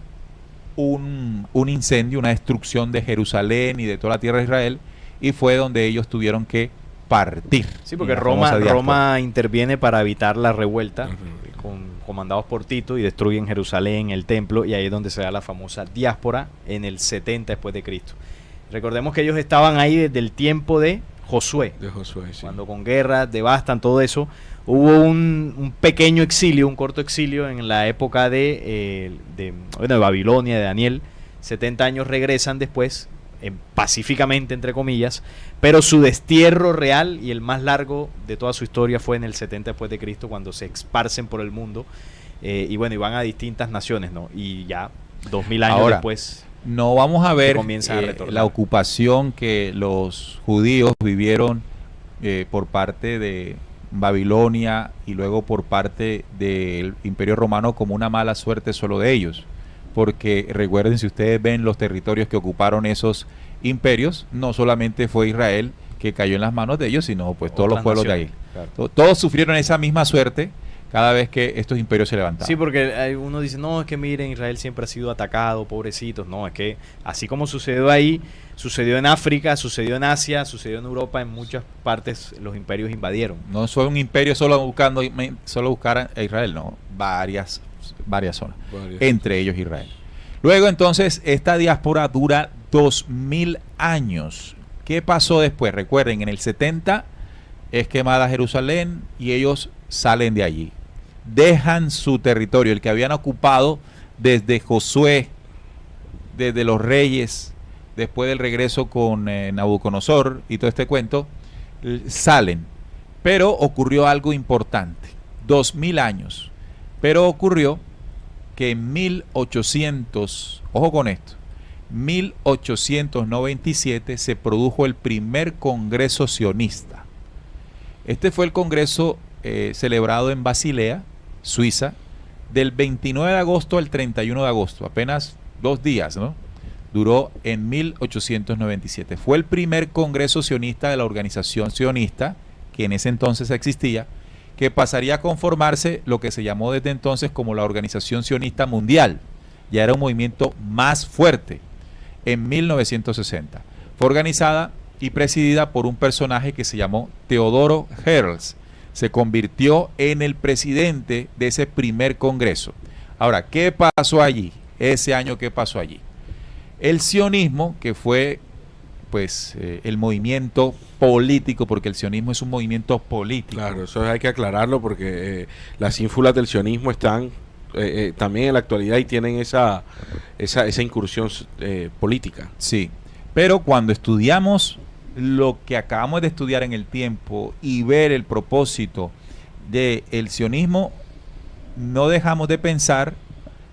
[SPEAKER 2] un incendio, una destrucción de Jerusalén y de toda la tierra de Israel, y fue donde ellos tuvieron que partir.
[SPEAKER 3] Sí, porque Roma interviene para evitar la revuelta, comandados por Tito, y destruyen Jerusalén, el templo, y ahí es donde se da la famosa diáspora en el 70 después de Cristo. Recordemos que ellos estaban ahí desde el tiempo de Josué,
[SPEAKER 4] sí.
[SPEAKER 3] Cuando con guerras devastan todo eso. Hubo un pequeño exilio, un corto exilio en la época de Babilonia, de Daniel. 70 años regresan después, pacíficamente entre comillas, pero su destierro real y el más largo de toda su historia fue en el 70 después de Cristo, cuando se esparcen por el mundo y van a distintas naciones, ¿no? Y ya 2000 años
[SPEAKER 2] ahora,
[SPEAKER 3] después
[SPEAKER 2] no vamos a ver
[SPEAKER 3] la
[SPEAKER 2] ocupación que los judíos vivieron por parte de Babilonia y luego por parte del Imperio Romano como una mala suerte solo de ellos, porque recuerden, si ustedes ven los territorios que ocuparon esos imperios, no solamente fue Israel que cayó en las manos de ellos, sino pues todos los pueblos
[SPEAKER 3] naciones,
[SPEAKER 2] de ahí.
[SPEAKER 3] claro.
[SPEAKER 2] Todos sufrieron esa misma suerte cada vez que estos imperios se levantaban.
[SPEAKER 3] Sí, porque uno dice, no, es que miren, Israel siempre ha sido atacado, pobrecitos. No, es que así como sucedió ahí, sucedió en África, sucedió en Asia, sucedió en Europa, en muchas partes los imperios invadieron.
[SPEAKER 2] No fue un imperio solo buscar a Israel, no, varias zonas, entre ellos Israel. Luego entonces esta diáspora dura 2000 años. ¿Qué pasó después? Recuerden, en el 70 es quemada Jerusalén y ellos salen de allí. Dejan su territorio, el que habían ocupado desde Josué, desde los reyes, después del regreso con Nabucodonosor y todo este cuento, salen. Pero ocurrió algo importante, 2000 años. Pero ocurrió que en 1800, ojo con esto, 1897 se produjo el primer congreso sionista. Este fue el congreso celebrado en Basilea, Suiza, del 29 de agosto al 31 de agosto, apenas 2 días, ¿no? Duró en 1897. Fue el primer congreso sionista de la organización sionista, que en ese entonces existía, que pasaría a conformarse lo que se llamó desde entonces como la Organización Sionista Mundial. Ya era un movimiento más fuerte. En 1960 fue organizada y presidida por un personaje que se llamó Teodoro Herzl. Se convirtió en el presidente de ese primer congreso. Ahora, ¿qué pasó allí? Ese año, ¿qué pasó allí? El sionismo, que fue pues el movimiento político, porque el sionismo es un movimiento político.
[SPEAKER 4] Claro, eso hay que aclararlo porque las ínfulas del sionismo están también en la actualidad y tienen esa incursión política.
[SPEAKER 2] Sí, pero cuando estudiamos lo que acabamos de estudiar en el tiempo y ver el propósito del sionismo, no dejamos de pensar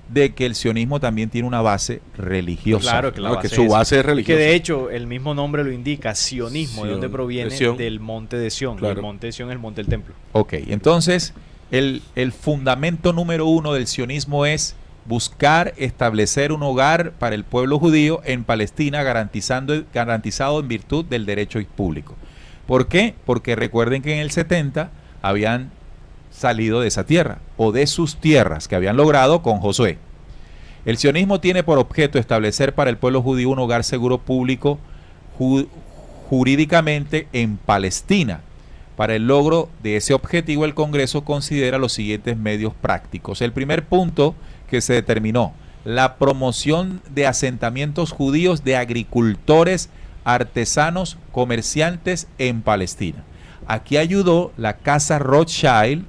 [SPEAKER 2] de que el sionismo también tiene una base religiosa.
[SPEAKER 3] Claro, que,
[SPEAKER 4] que su base es religiosa.
[SPEAKER 3] Que de hecho el mismo nombre lo indica, sionismo, de donde proviene del monte de Sión. Claro. El monte de Sión es el monte del templo.
[SPEAKER 2] Ok, entonces el fundamento número 1 del sionismo es buscar establecer un hogar para el pueblo judío en Palestina garantizado en virtud del derecho público. ¿Por qué? Porque recuerden que en el 70 habían salido de esa tierra o de sus tierras que habían logrado con Josué. El sionismo tiene por objeto establecer para el pueblo judío un hogar seguro público jurídicamente en Palestina. Para el logro de ese objetivo, el Congreso considera los siguientes medios prácticos. El primer punto que se determinó, la promoción de asentamientos judíos de agricultores, artesanos, comerciantes en Palestina. Aquí ayudó la Casa Rothschild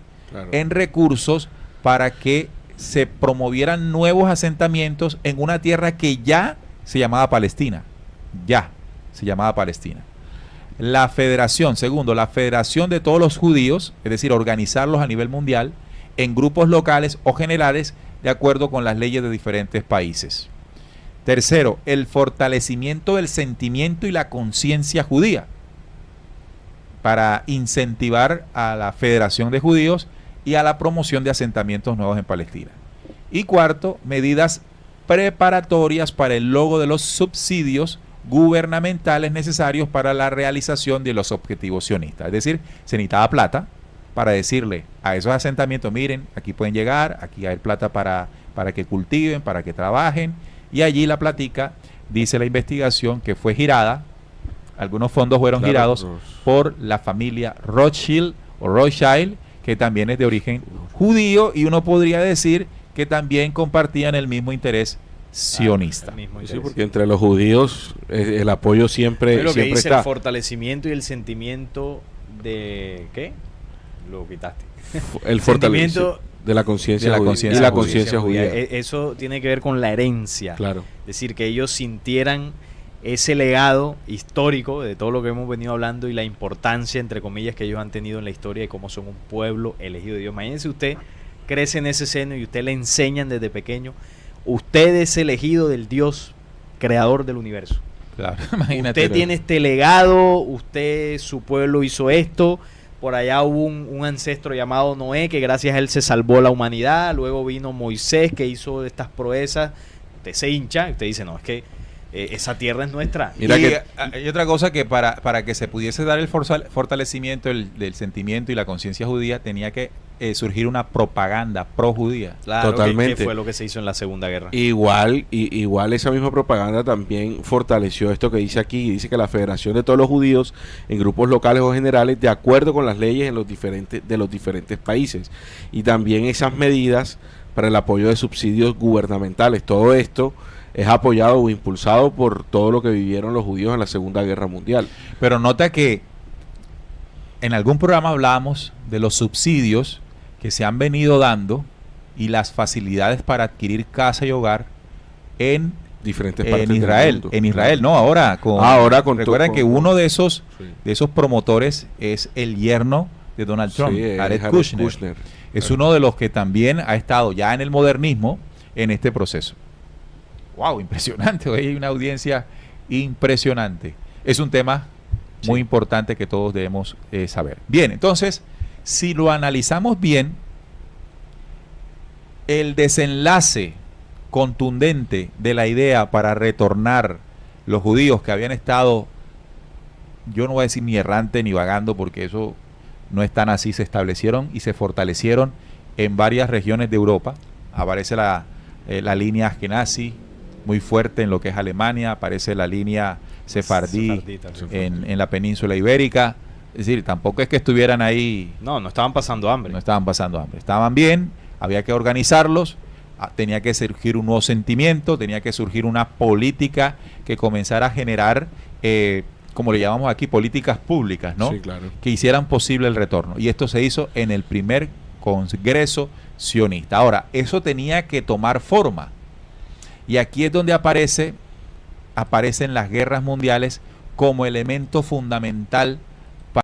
[SPEAKER 2] en recursos para que se promovieran nuevos asentamientos en una tierra que ya se llamaba Palestina. Ya se llamaba Palestina. La federación, segundo, la federación de todos los judíos, es decir, organizarlos a nivel mundial en grupos locales o generales de acuerdo con las leyes de diferentes países. Tercero, el fortalecimiento del sentimiento y la conciencia judía para incentivar a la Federación de Judíos y a la promoción de asentamientos nuevos en Palestina. Y cuarto, medidas preparatorias para el logro de los subsidios gubernamentales necesarios para la realización de los objetivos sionistas. Es decir, se necesitaba plata para decirle a esos asentamientos, miren, aquí pueden llegar, aquí hay plata para que cultiven, para que trabajen, y allí la platica, dice la investigación, que fue girada, algunos fondos fueron girados por la familia Rothschild o Rothschild, que también es de origen judío, y uno podría decir que también compartían el mismo interés sionista.
[SPEAKER 4] Sí, porque entre los judíos el apoyo siempre,
[SPEAKER 3] lo que
[SPEAKER 4] siempre
[SPEAKER 3] dice
[SPEAKER 4] está.
[SPEAKER 3] El fortalecimiento y el sentimiento de... ¿Qué? Lo quitaste.
[SPEAKER 4] El fortalecimiento de la conciencia judía. Y la conciencia judía.
[SPEAKER 3] Eso tiene que ver con la herencia.
[SPEAKER 4] Claro.
[SPEAKER 3] Es decir, que ellos sintieran ese legado histórico de todo lo que hemos venido hablando y la importancia, entre comillas, que ellos han tenido en la historia de cómo son un pueblo elegido de Dios. Imagínense, usted crece en ese seno y usted le enseñan desde pequeño, usted es elegido del Dios creador del universo.
[SPEAKER 2] Claro, imagínate.
[SPEAKER 3] Usted tiene este legado, usted, su pueblo hizo esto. Por allá hubo un ancestro llamado Noé, que gracias a él se salvó la humanidad. Luego vino Moisés, que hizo estas proezas. Usted se hincha, usted dice, no, es que esa tierra es nuestra.
[SPEAKER 2] Mira, y hay otra cosa, que para que se pudiese dar el fortalecimiento del sentimiento y la conciencia judía, tenía que surgir una propaganda pro-judía.
[SPEAKER 3] Claro,
[SPEAKER 4] totalmente.
[SPEAKER 3] que fue lo que se hizo en la Segunda Guerra.
[SPEAKER 4] Igual esa misma propaganda también fortaleció esto que dice aquí. Dice que la Federación de todos los judíos en grupos locales o generales, de acuerdo con las leyes de los diferentes países, y también esas medidas para el apoyo de subsidios gubernamentales. Todo esto es apoyado o impulsado por todo lo que vivieron los judíos en la Segunda Guerra Mundial.
[SPEAKER 2] Pero nota que en algún programa hablábamos de los subsidios que se han venido dando y las facilidades para adquirir casa y hogar en
[SPEAKER 4] diferentes partes del
[SPEAKER 2] Israel.
[SPEAKER 4] mundo.
[SPEAKER 2] En Israel, no, ahora con recuerden que uno de esos promotores es el yerno de Donald Trump, Jared Kushner. Es uno de los que también ha estado ya en el modernismo en este proceso. Wow, impresionante. Hoy hay una audiencia impresionante. Es un tema muy importante que todos debemos saber. Bien, entonces, si lo analizamos bien, el desenlace contundente de la idea para retornar los judíos que habían estado, yo no voy a decir ni errante ni vagando, porque eso no es tan así, se establecieron y se fortalecieron en varias regiones de Europa. Aparece la línea Askenazi, muy fuerte en lo que es Alemania, aparece la línea sefardí en la península ibérica. Es decir, tampoco es que estuvieran ahí.
[SPEAKER 3] No estaban pasando hambre.
[SPEAKER 2] No estaban pasando hambre. Estaban bien, había que organizarlos, tenía que surgir un nuevo sentimiento, tenía que surgir una política que comenzara a generar, como le llamamos aquí, políticas públicas, ¿no?
[SPEAKER 4] Sí, claro.
[SPEAKER 2] Que hicieran posible el retorno. Y esto se hizo en el primer Congreso sionista. Ahora, eso tenía que tomar forma. Y aquí es donde aparecen las guerras mundiales como elemento fundamental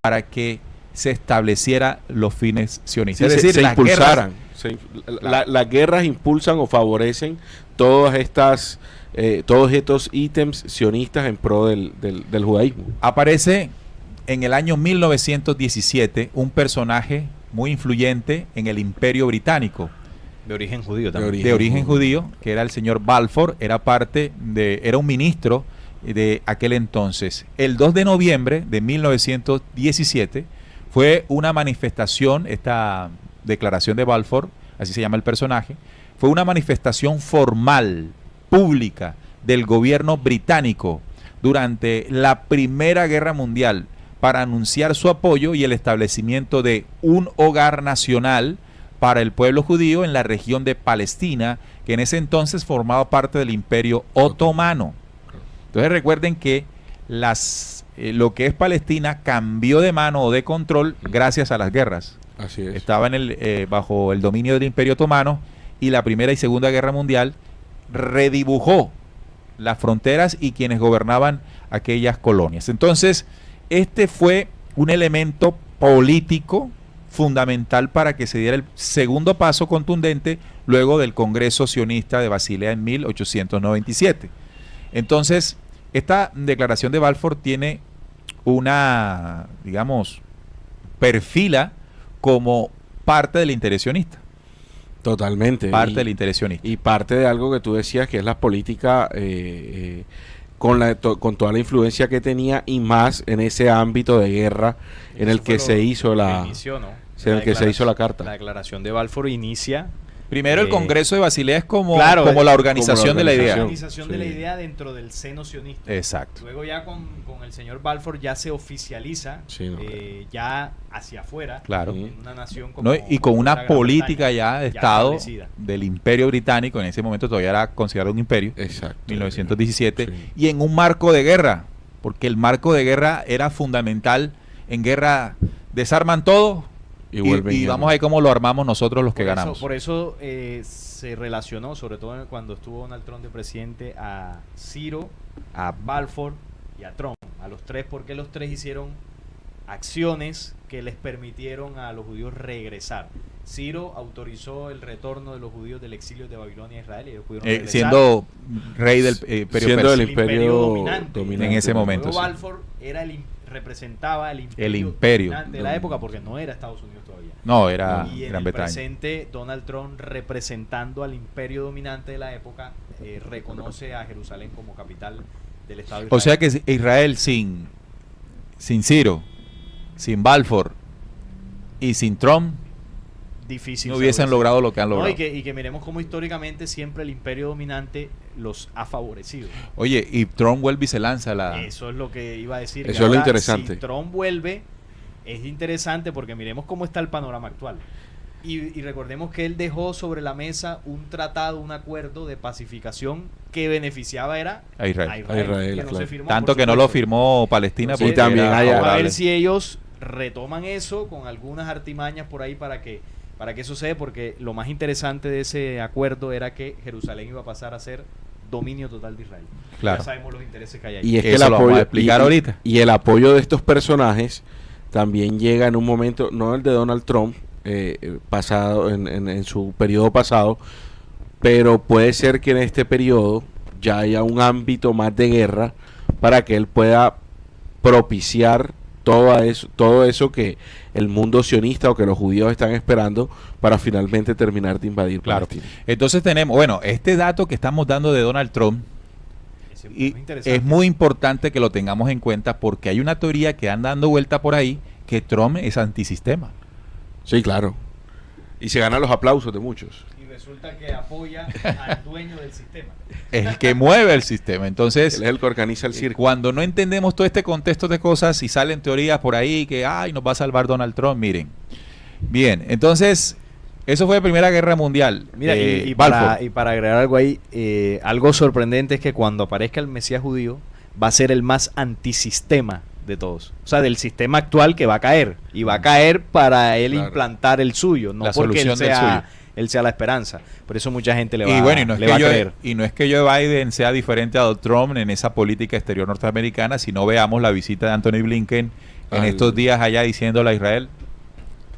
[SPEAKER 2] para que se estableciera los fines sionistas.
[SPEAKER 4] Sí,
[SPEAKER 2] es decir,
[SPEAKER 4] se
[SPEAKER 2] las
[SPEAKER 4] impulsaran.
[SPEAKER 2] Guerras,
[SPEAKER 4] las guerras impulsan o favorecen todos estos ítems sionistas en pro del judaísmo.
[SPEAKER 2] Aparece en el año 1917 un personaje muy influyente en el Imperio Británico.
[SPEAKER 3] De origen judío también.
[SPEAKER 2] De origen judío, que era el señor Balfour, era un ministro de aquel entonces. El 2 de noviembre de 1917 fue una manifestación, esta declaración de Balfour, así se llama el personaje, fue una manifestación formal, pública, del gobierno británico durante la Primera Guerra Mundial para anunciar su apoyo y el establecimiento de un hogar nacional para el pueblo judío en la región de Palestina, que en ese entonces formaba parte del Imperio Otomano. Entonces recuerden que lo que es Palestina cambió de mano o de control gracias a las guerras.
[SPEAKER 4] Así es.
[SPEAKER 2] Estaba bajo el dominio del Imperio Otomano, y la Primera y Segunda Guerra Mundial redibujó las fronteras y quienes gobernaban aquellas colonias. Entonces, este fue un elemento político fundamental para que se diera el segundo paso contundente luego del Congreso Sionista de Basilea en 1897. Entonces, esta declaración de Balfour tiene una, digamos, perfila como parte del interés sionista.
[SPEAKER 4] Totalmente.
[SPEAKER 2] Parte del interés sionista.
[SPEAKER 4] Y parte de algo que tú decías, que es la política con toda la influencia que tenía y más en ese ámbito de guerra en el que se hizo la carta.
[SPEAKER 3] La declaración de Balfour inicia.
[SPEAKER 2] Primero el Congreso de Basilea es como
[SPEAKER 3] Claro,
[SPEAKER 2] la organización de la idea.
[SPEAKER 3] La organización de la idea dentro del seno sionista.
[SPEAKER 2] Exacto.
[SPEAKER 3] Luego ya con el señor Balfour ya se oficializa ya hacia afuera,
[SPEAKER 2] claro,
[SPEAKER 3] en una nación como,
[SPEAKER 2] y con una
[SPEAKER 3] Gran
[SPEAKER 2] política
[SPEAKER 3] Bretaña,
[SPEAKER 2] ya de Estado
[SPEAKER 3] establecida.
[SPEAKER 2] del Imperio Británico, en ese momento todavía era considerado un imperio,
[SPEAKER 4] Exacto.
[SPEAKER 2] 1917,
[SPEAKER 4] Sí.
[SPEAKER 2] y en un marco de guerra, porque el marco de guerra era fundamental. En guerra desarman todo y vamos a ver cómo lo armamos nosotros los que ganamos.
[SPEAKER 3] Por eso se relacionó, sobre todo cuando estuvo Donald Trump de presidente, a Ciro, a Balfour y a Trump, a los tres, porque los tres hicieron acciones que les permitieron a los judíos regresar. Ciro autorizó el retorno de los judíos del exilio de Babilonia a Israel y ellos pudieron regresar.
[SPEAKER 2] Siendo rey del imperio
[SPEAKER 4] Siendo
[SPEAKER 2] persa.
[SPEAKER 4] el imperio
[SPEAKER 3] dominante
[SPEAKER 2] en ese momento.
[SPEAKER 3] Luego
[SPEAKER 2] Sí.
[SPEAKER 3] Balfour era representaba el
[SPEAKER 2] imperio
[SPEAKER 3] dominante de la época, porque no era Estados Unidos todavía.
[SPEAKER 2] No, era
[SPEAKER 3] Y en
[SPEAKER 2] Gran
[SPEAKER 3] el
[SPEAKER 2] Bretaña.
[SPEAKER 3] presente, Donald Trump, representando al imperio dominante de la época, reconoce a Jerusalén como capital del Estado de Israel.
[SPEAKER 2] O sea que Israel sin Ciro, sin Balfour y sin Trump
[SPEAKER 3] difícil
[SPEAKER 2] no hubiesen logrado lo que han logrado.
[SPEAKER 3] y que miremos cómo históricamente siempre el imperio dominante los ha favorecido.
[SPEAKER 2] Oye, y Trump vuelve y se lanza
[SPEAKER 3] Eso es lo que iba a decir.
[SPEAKER 4] Eso es lo interesante.
[SPEAKER 3] Si Trump vuelve, es interesante porque miremos cómo está el panorama actual. Y recordemos que él dejó sobre la mesa un tratado, un acuerdo de pacificación que beneficiaba
[SPEAKER 2] a Israel.
[SPEAKER 3] que no
[SPEAKER 4] claro.
[SPEAKER 3] se firmó,
[SPEAKER 2] Tanto
[SPEAKER 3] por
[SPEAKER 2] que no lo
[SPEAKER 3] supuesto.
[SPEAKER 2] firmó Palestina.
[SPEAKER 3] Entonces,
[SPEAKER 2] porque
[SPEAKER 4] también
[SPEAKER 2] era
[SPEAKER 4] hay-
[SPEAKER 3] vamos a
[SPEAKER 2] favorable.
[SPEAKER 3] ver si ellos retoman eso con algunas artimañas por ahí para que eso se dé, porque lo más interesante de ese acuerdo era que Jerusalén iba a pasar a ser dominio total de Israel.
[SPEAKER 2] Claro.
[SPEAKER 3] Ya sabemos los intereses que hay ahí.
[SPEAKER 4] Y es que
[SPEAKER 2] Eso
[SPEAKER 4] el
[SPEAKER 2] lo
[SPEAKER 4] apoyo,
[SPEAKER 2] vamos a explicar ahorita.
[SPEAKER 4] Y el apoyo de estos personajes también llega en un momento, no el de Donald Trump, pasado en su periodo pasado, pero puede ser que en este periodo ya haya un ámbito más de guerra para que él pueda propiciar todo eso que el mundo sionista o que los judíos están esperando para finalmente terminar de invadir
[SPEAKER 2] Claro.
[SPEAKER 4] Palestina.
[SPEAKER 2] Entonces tenemos, bueno, este dato que estamos dando de Donald Trump
[SPEAKER 3] Ese
[SPEAKER 2] y
[SPEAKER 3] muy interesante.
[SPEAKER 2] es muy importante que lo tengamos en cuenta porque hay una teoría que anda dando vuelta por ahí que Trump es antisistema.
[SPEAKER 4] Sí, claro. Y se ganan los aplausos de muchos.
[SPEAKER 3] Y resulta que apoya al dueño del sistema.
[SPEAKER 2] Es el que mueve el sistema. Entonces,
[SPEAKER 4] Él es el que organiza el circo.
[SPEAKER 2] cuando no entendemos todo este contexto de cosas y salen teorías por ahí que, ay, nos va a salvar Donald Trump, miren. Bien, entonces, eso fue la Primera Guerra Mundial.
[SPEAKER 3] Mira, y para agregar algo ahí, algo sorprendente es que cuando aparezca el Mesías judío, va a ser el más antisistema de todos. O sea, del sistema actual que va a caer. Y va a caer para él
[SPEAKER 4] Claro.
[SPEAKER 3] implantar el suyo, no
[SPEAKER 2] La
[SPEAKER 3] porque
[SPEAKER 2] solución del suyo.
[SPEAKER 3] él sea la esperanza. Por eso mucha gente le va,
[SPEAKER 2] Y bueno, y no, es
[SPEAKER 3] le va a
[SPEAKER 2] que
[SPEAKER 3] creer.
[SPEAKER 2] no es que Joe Biden sea diferente a Donald Trump en esa política exterior norteamericana, sino veamos la visita de Anthony Blinken en estos días allá diciéndole a Israel,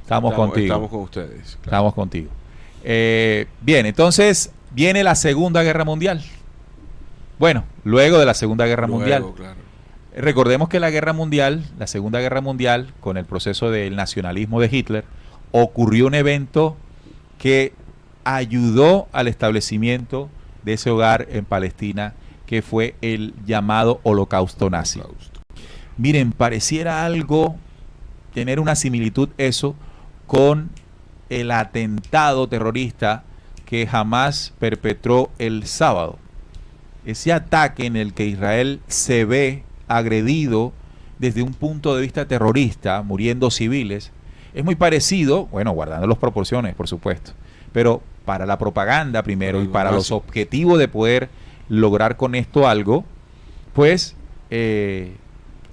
[SPEAKER 2] estamos contigo.
[SPEAKER 4] Estamos con ustedes. claro.
[SPEAKER 2] Estamos contigo. Bien, entonces viene la Segunda Guerra Mundial. Bueno, luego de la Segunda Guerra
[SPEAKER 4] Luego,
[SPEAKER 2] Mundial.
[SPEAKER 4] claro.
[SPEAKER 2] Recordemos que la Segunda Guerra Mundial, con el proceso del nacionalismo de Hitler, ocurrió un evento que ayudó al establecimiento de ese hogar en Palestina, que fue el llamado Holocausto nazi.
[SPEAKER 4] Holocausto.
[SPEAKER 2] Miren, pareciera algo tener una similitud eso con el atentado terrorista que Hamás perpetró el sábado. Ese ataque en el que Israel se ve agredido desde un punto de vista terrorista, muriendo civiles, es muy parecido, bueno, guardando las proporciones, por supuesto, pero para la propaganda primero y para los objetivos de poder lograr con esto algo, pues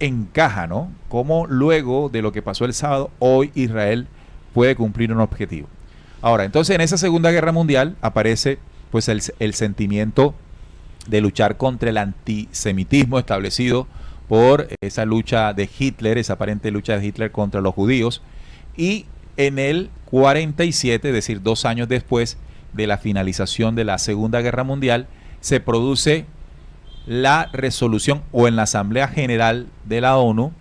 [SPEAKER 2] encaja, ¿no? Como luego de lo que pasó el sábado, hoy Israel puede cumplir un objetivo. Ahora, entonces en esa Segunda Guerra Mundial aparece pues el sentimiento de luchar contra el antisemitismo establecido por esa lucha de Hitler, esa aparente lucha de Hitler contra los judíos, y en el 47, es decir, 2 años después de la finalización de la Segunda Guerra Mundial, se produce la resolución, o en la Asamblea General de la ONU,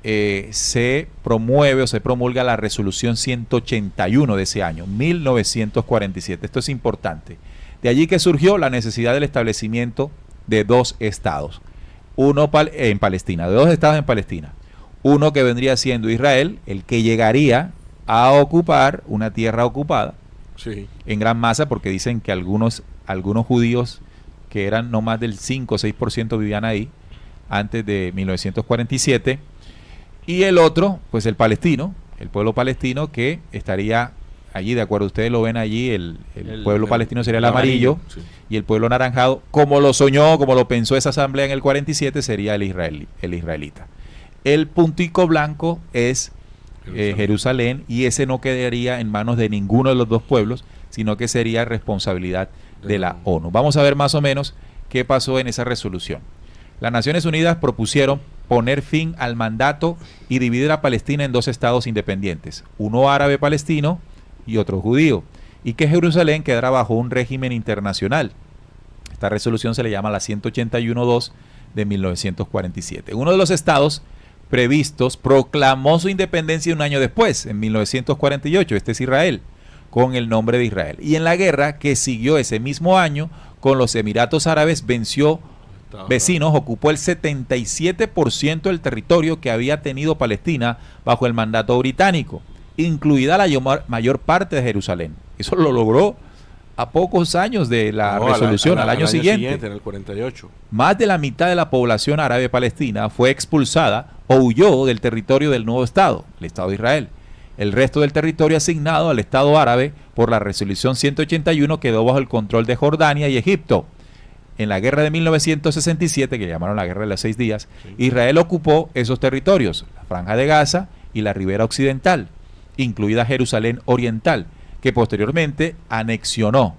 [SPEAKER 2] se promueve o se promulga la resolución 181 de ese año, 1947. Esto es importante. De allí que surgió la necesidad del establecimiento de 2 estados. en Palestina, de 2 estados en Palestina. Uno que vendría siendo Israel, el que llegaría a ocupar una tierra ocupada en gran masa, porque dicen que algunos judíos que eran no más del 5 o 6% vivían ahí antes de 1947. Y el otro, pues el palestino, el pueblo palestino que estaría allí, de acuerdo, ustedes lo ven allí, el pueblo palestino sería el amarillo, y el pueblo naranjado, como lo soñó, como lo pensó esa asamblea en el 47, sería el israelita. El puntico blanco es Jerusalén, y ese no quedaría en manos de ninguno de los dos pueblos, sino que sería responsabilidad de la ONU. Vamos a ver más o menos qué pasó en esa resolución. Las Naciones Unidas propusieron poner fin al mandato y dividir a Palestina en 2 estados independientes, uno árabe palestino y otro judío, y que Jerusalén quedara bajo un régimen internacional. Esta resolución se le llama la 181-2 de 1947. Uno de los estados previstos proclamó su independencia un año después, en 1948, este es Israel, con el nombre de Israel. Y en la guerra que siguió ese mismo año con los Emiratos Árabes vecinos, ocupó el 77% del territorio que había tenido Palestina bajo el mandato británico, incluida la mayor parte de Jerusalén. Eso lo logró a pocos años de la resolución, al año siguiente,
[SPEAKER 4] en el 48.
[SPEAKER 2] Más de la mitad de la población árabe palestina fue expulsada o huyó del territorio del nuevo Estado, el Estado de Israel. El resto del territorio asignado al Estado árabe por la resolución 181 quedó bajo el control de Jordania y Egipto. En la guerra de 1967, que llamaron la guerra de los 6 días, Israel ocupó esos territorios, la Franja de Gaza y la Ribera Occidental, incluida Jerusalén Oriental, que posteriormente anexionó.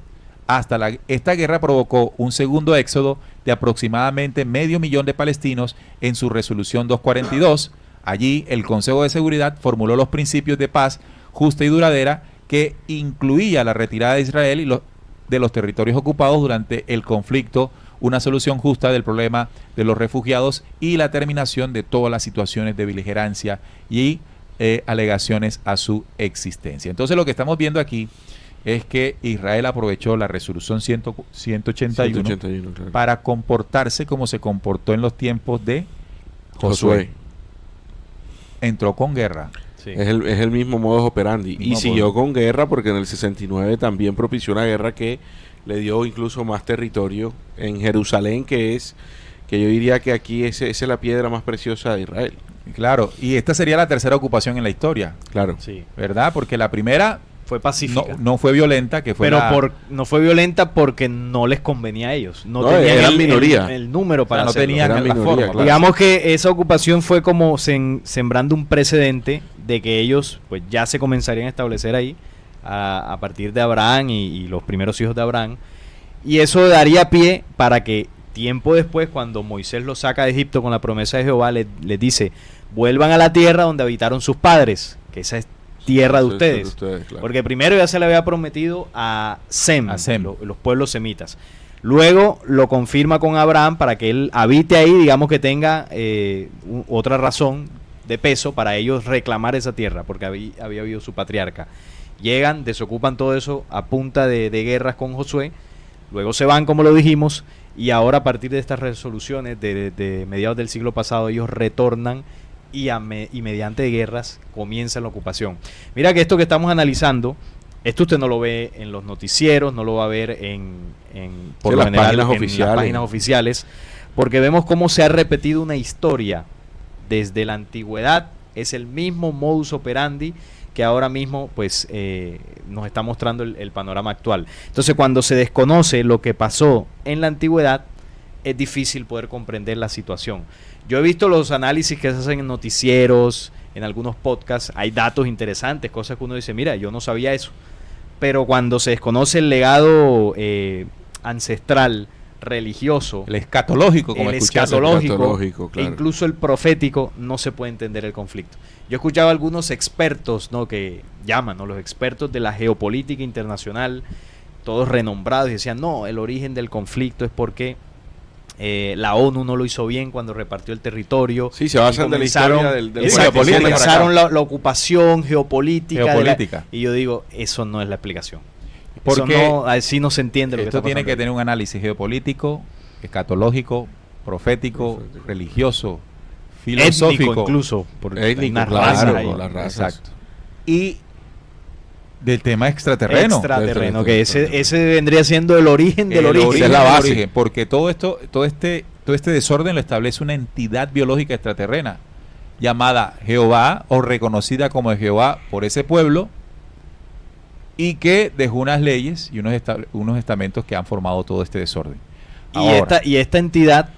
[SPEAKER 2] Esta guerra provocó un segundo éxodo de aproximadamente 500.000 de palestinos en su resolución 242. Allí el Consejo de Seguridad formuló los principios de paz justa y duradera que incluía la retirada de Israel de los territorios ocupados durante el conflicto, una solución justa del problema de los refugiados y la terminación de todas las situaciones de beligerancia y alegaciones a su existencia. Entonces lo que estamos viendo aquí es que Israel aprovechó la resolución 181 claro, para comportarse como se comportó en los tiempos de Josué. Entró con guerra.
[SPEAKER 4] Sí. Es el mismo modus operandi. Y siguió con guerra porque en el 69 también propició una guerra que le dio incluso más territorio en Jerusalén, que yo diría que aquí esa es la piedra más preciosa de Israel.
[SPEAKER 2] Claro, y esta sería la tercera ocupación en la historia.
[SPEAKER 4] Claro.
[SPEAKER 3] Sí.
[SPEAKER 2] ¿Verdad? Porque la primera
[SPEAKER 3] fue pacífica.
[SPEAKER 2] No fue violenta, que fue
[SPEAKER 3] no fue violenta porque no les convenía a ellos. No
[SPEAKER 4] tenían eran minoría.
[SPEAKER 3] El número para
[SPEAKER 2] no tenían la forma. Claro.
[SPEAKER 3] Digamos que esa ocupación fue como sembrando un precedente de que ellos pues ya se comenzarían a establecer ahí a partir de Abraham y los primeros hijos de Abraham. Y eso daría pie para que tiempo después, cuando Moisés los saca de Egipto con la promesa de Jehová, les dice, vuelvan a la tierra donde habitaron sus padres, que esa es tierra de ustedes. Claro. Porque primero ya se le había prometido a Sem. Los pueblos semitas. Luego lo confirma con Abraham para que él habite ahí, digamos que tenga otra razón de peso para ellos reclamar esa tierra, porque había habido su patriarca. Llegan, desocupan todo eso a punta de guerras con Josué, luego se van, como lo dijimos, y ahora a partir de estas resoluciones de mediados del siglo pasado, ellos retornan y mediante guerras comienza la ocupación. Mira que esto que estamos analizando, esto usted no lo ve en los noticieros, no lo va a ver por lo general en las páginas oficiales, porque vemos cómo se ha repetido una historia desde la antigüedad. Es el mismo modus operandi que ahora mismo pues nos está mostrando el panorama actual. Entonces, cuando se desconoce lo que pasó en la antigüedad, es difícil poder comprender la situación. Yo he visto los análisis que se hacen en noticieros, en algunos podcasts, hay datos interesantes, cosas que uno dice, mira, yo no sabía eso. Pero cuando se desconoce el legado ancestral, religioso,
[SPEAKER 2] el escatológico, como
[SPEAKER 3] escatológico, claro, e incluso el profético, no se puede entender el conflicto. Yo he escuchado a algunos expertos, ¿no?, que llaman, ¿no?, los expertos de la geopolítica internacional, todos renombrados, y decían, no, el origen del conflicto es porque la ONU no lo hizo bien cuando repartió el territorio.
[SPEAKER 4] Sí, se basan de la historia del
[SPEAKER 3] comenzaron la ocupación geopolítica. Y yo digo, eso no es la explicación.
[SPEAKER 2] Porque
[SPEAKER 3] así no se entiende lo que está pasando.
[SPEAKER 2] Esto tiene que tener un análisis geopolítico, escatológico, profético, religioso, filosófico,
[SPEAKER 3] étnico incluso, por
[SPEAKER 4] Étnico,
[SPEAKER 3] una
[SPEAKER 4] claro,
[SPEAKER 3] raza
[SPEAKER 2] claro,
[SPEAKER 3] ahí.
[SPEAKER 4] las razas.
[SPEAKER 2] exacto. Y del tema extraterreno.
[SPEAKER 3] Extraterreno, que ese vendría siendo el origen del
[SPEAKER 2] El
[SPEAKER 3] origen.
[SPEAKER 2] origen
[SPEAKER 4] es la
[SPEAKER 2] del
[SPEAKER 4] base.
[SPEAKER 2] origen, porque todo este desorden lo establece una entidad biológica extraterrena llamada Jehová o reconocida como Jehová por ese pueblo y que dejó unas leyes y unos estamentos que han formado todo este desorden.
[SPEAKER 3] Y esta entidad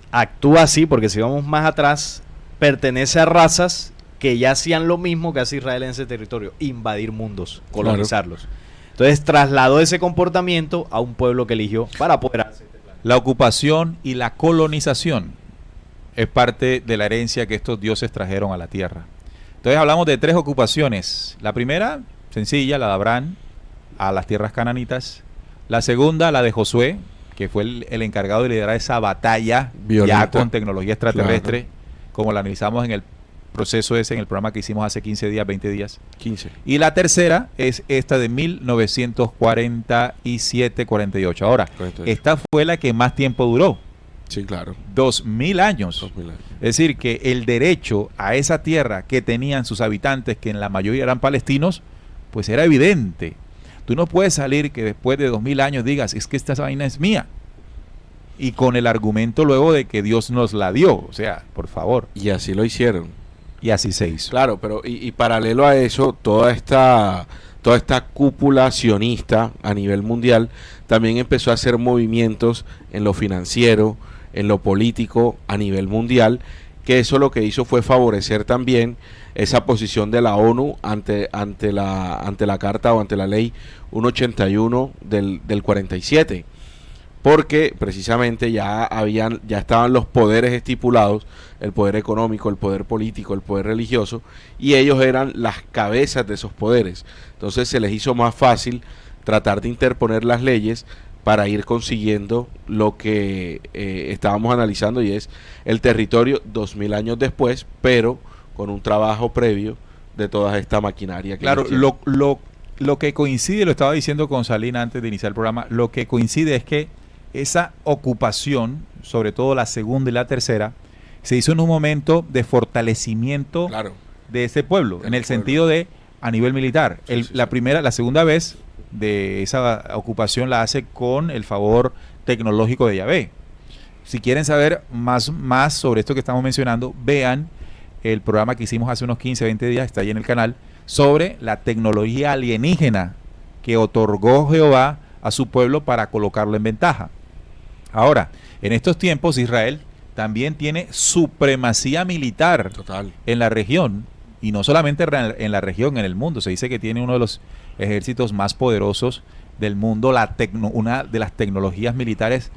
[SPEAKER 3] actúa así porque si vamos más atrás, pertenece a razas que ya hacían lo mismo que hace Israel en ese territorio, invadir mundos, colonizarlos. Entonces trasladó ese comportamiento a un pueblo que eligió para apoderarse.
[SPEAKER 2] La ocupación y la colonización es parte de la herencia que estos dioses trajeron a la tierra. Entonces hablamos de 3 ocupaciones. La primera, sencilla, la de Abraham a las tierras cananitas. La segunda, la de Josué, que fue el encargado de liderar esa batalla
[SPEAKER 4] Violenta.
[SPEAKER 2] ya con tecnología extraterrestre, como la analizamos en el proceso ese, en el programa que hicimos hace 15 días, 20 días.
[SPEAKER 4] 15.
[SPEAKER 2] Y la tercera es esta de 1947-48. Ahora,
[SPEAKER 4] 48.
[SPEAKER 2] esta fue la que más tiempo duró,
[SPEAKER 4] Sí, claro.
[SPEAKER 2] 2000 años.
[SPEAKER 4] 2000 años.
[SPEAKER 2] Es decir, que el derecho a esa tierra que tenían sus habitantes, que en la mayoría eran palestinos, pues era evidente. Tú no puedes salir que después de 2000 años digas, es que esta vaina es mía. Y con el argumento luego de que Dios nos la dio. O sea, por favor.
[SPEAKER 4] Y así lo hicieron.
[SPEAKER 2] Y así se hizo.
[SPEAKER 4] Claro, pero y paralelo a eso, toda esta cúpula sionista a nivel mundial también empezó a hacer movimientos en lo financiero, en lo político a nivel mundial, que eso lo que hizo fue favorecer también esa posición de la ONU ante la carta o ante la ley 181 del 47. Porque precisamente ya estaban los poderes estipulados, el poder económico, el poder político, el poder religioso, y ellos eran las cabezas de esos poderes. Entonces se les hizo más fácil tratar de interponer las leyes para ir consiguiendo lo que estábamos analizando, y es el territorio 2000 años después, pero con un trabajo previo de toda esta maquinaria.
[SPEAKER 2] Claro, lo que coincide, lo estaba diciendo con Salina antes de iniciar el programa, lo que coincide es que esa ocupación, sobre todo la segunda y la tercera, se hizo en un momento de fortalecimiento de ese pueblo, en el sentido de a nivel militar. La segunda vez de esa ocupación la hace con el favor tecnológico de Yahvé. Si quieren saber más sobre esto que estamos mencionando, vean el programa que hicimos hace unos 15, 20 días, está ahí en el canal, sobre la tecnología alienígena que otorgó Jehová a su pueblo para colocarlo en ventaja. Ahora, en estos tiempos Israel también tiene supremacía militar en la región, y no solamente en la región, en el mundo. Se dice que tiene uno de los ejércitos más poderosos del mundo, una de las tecnologías militares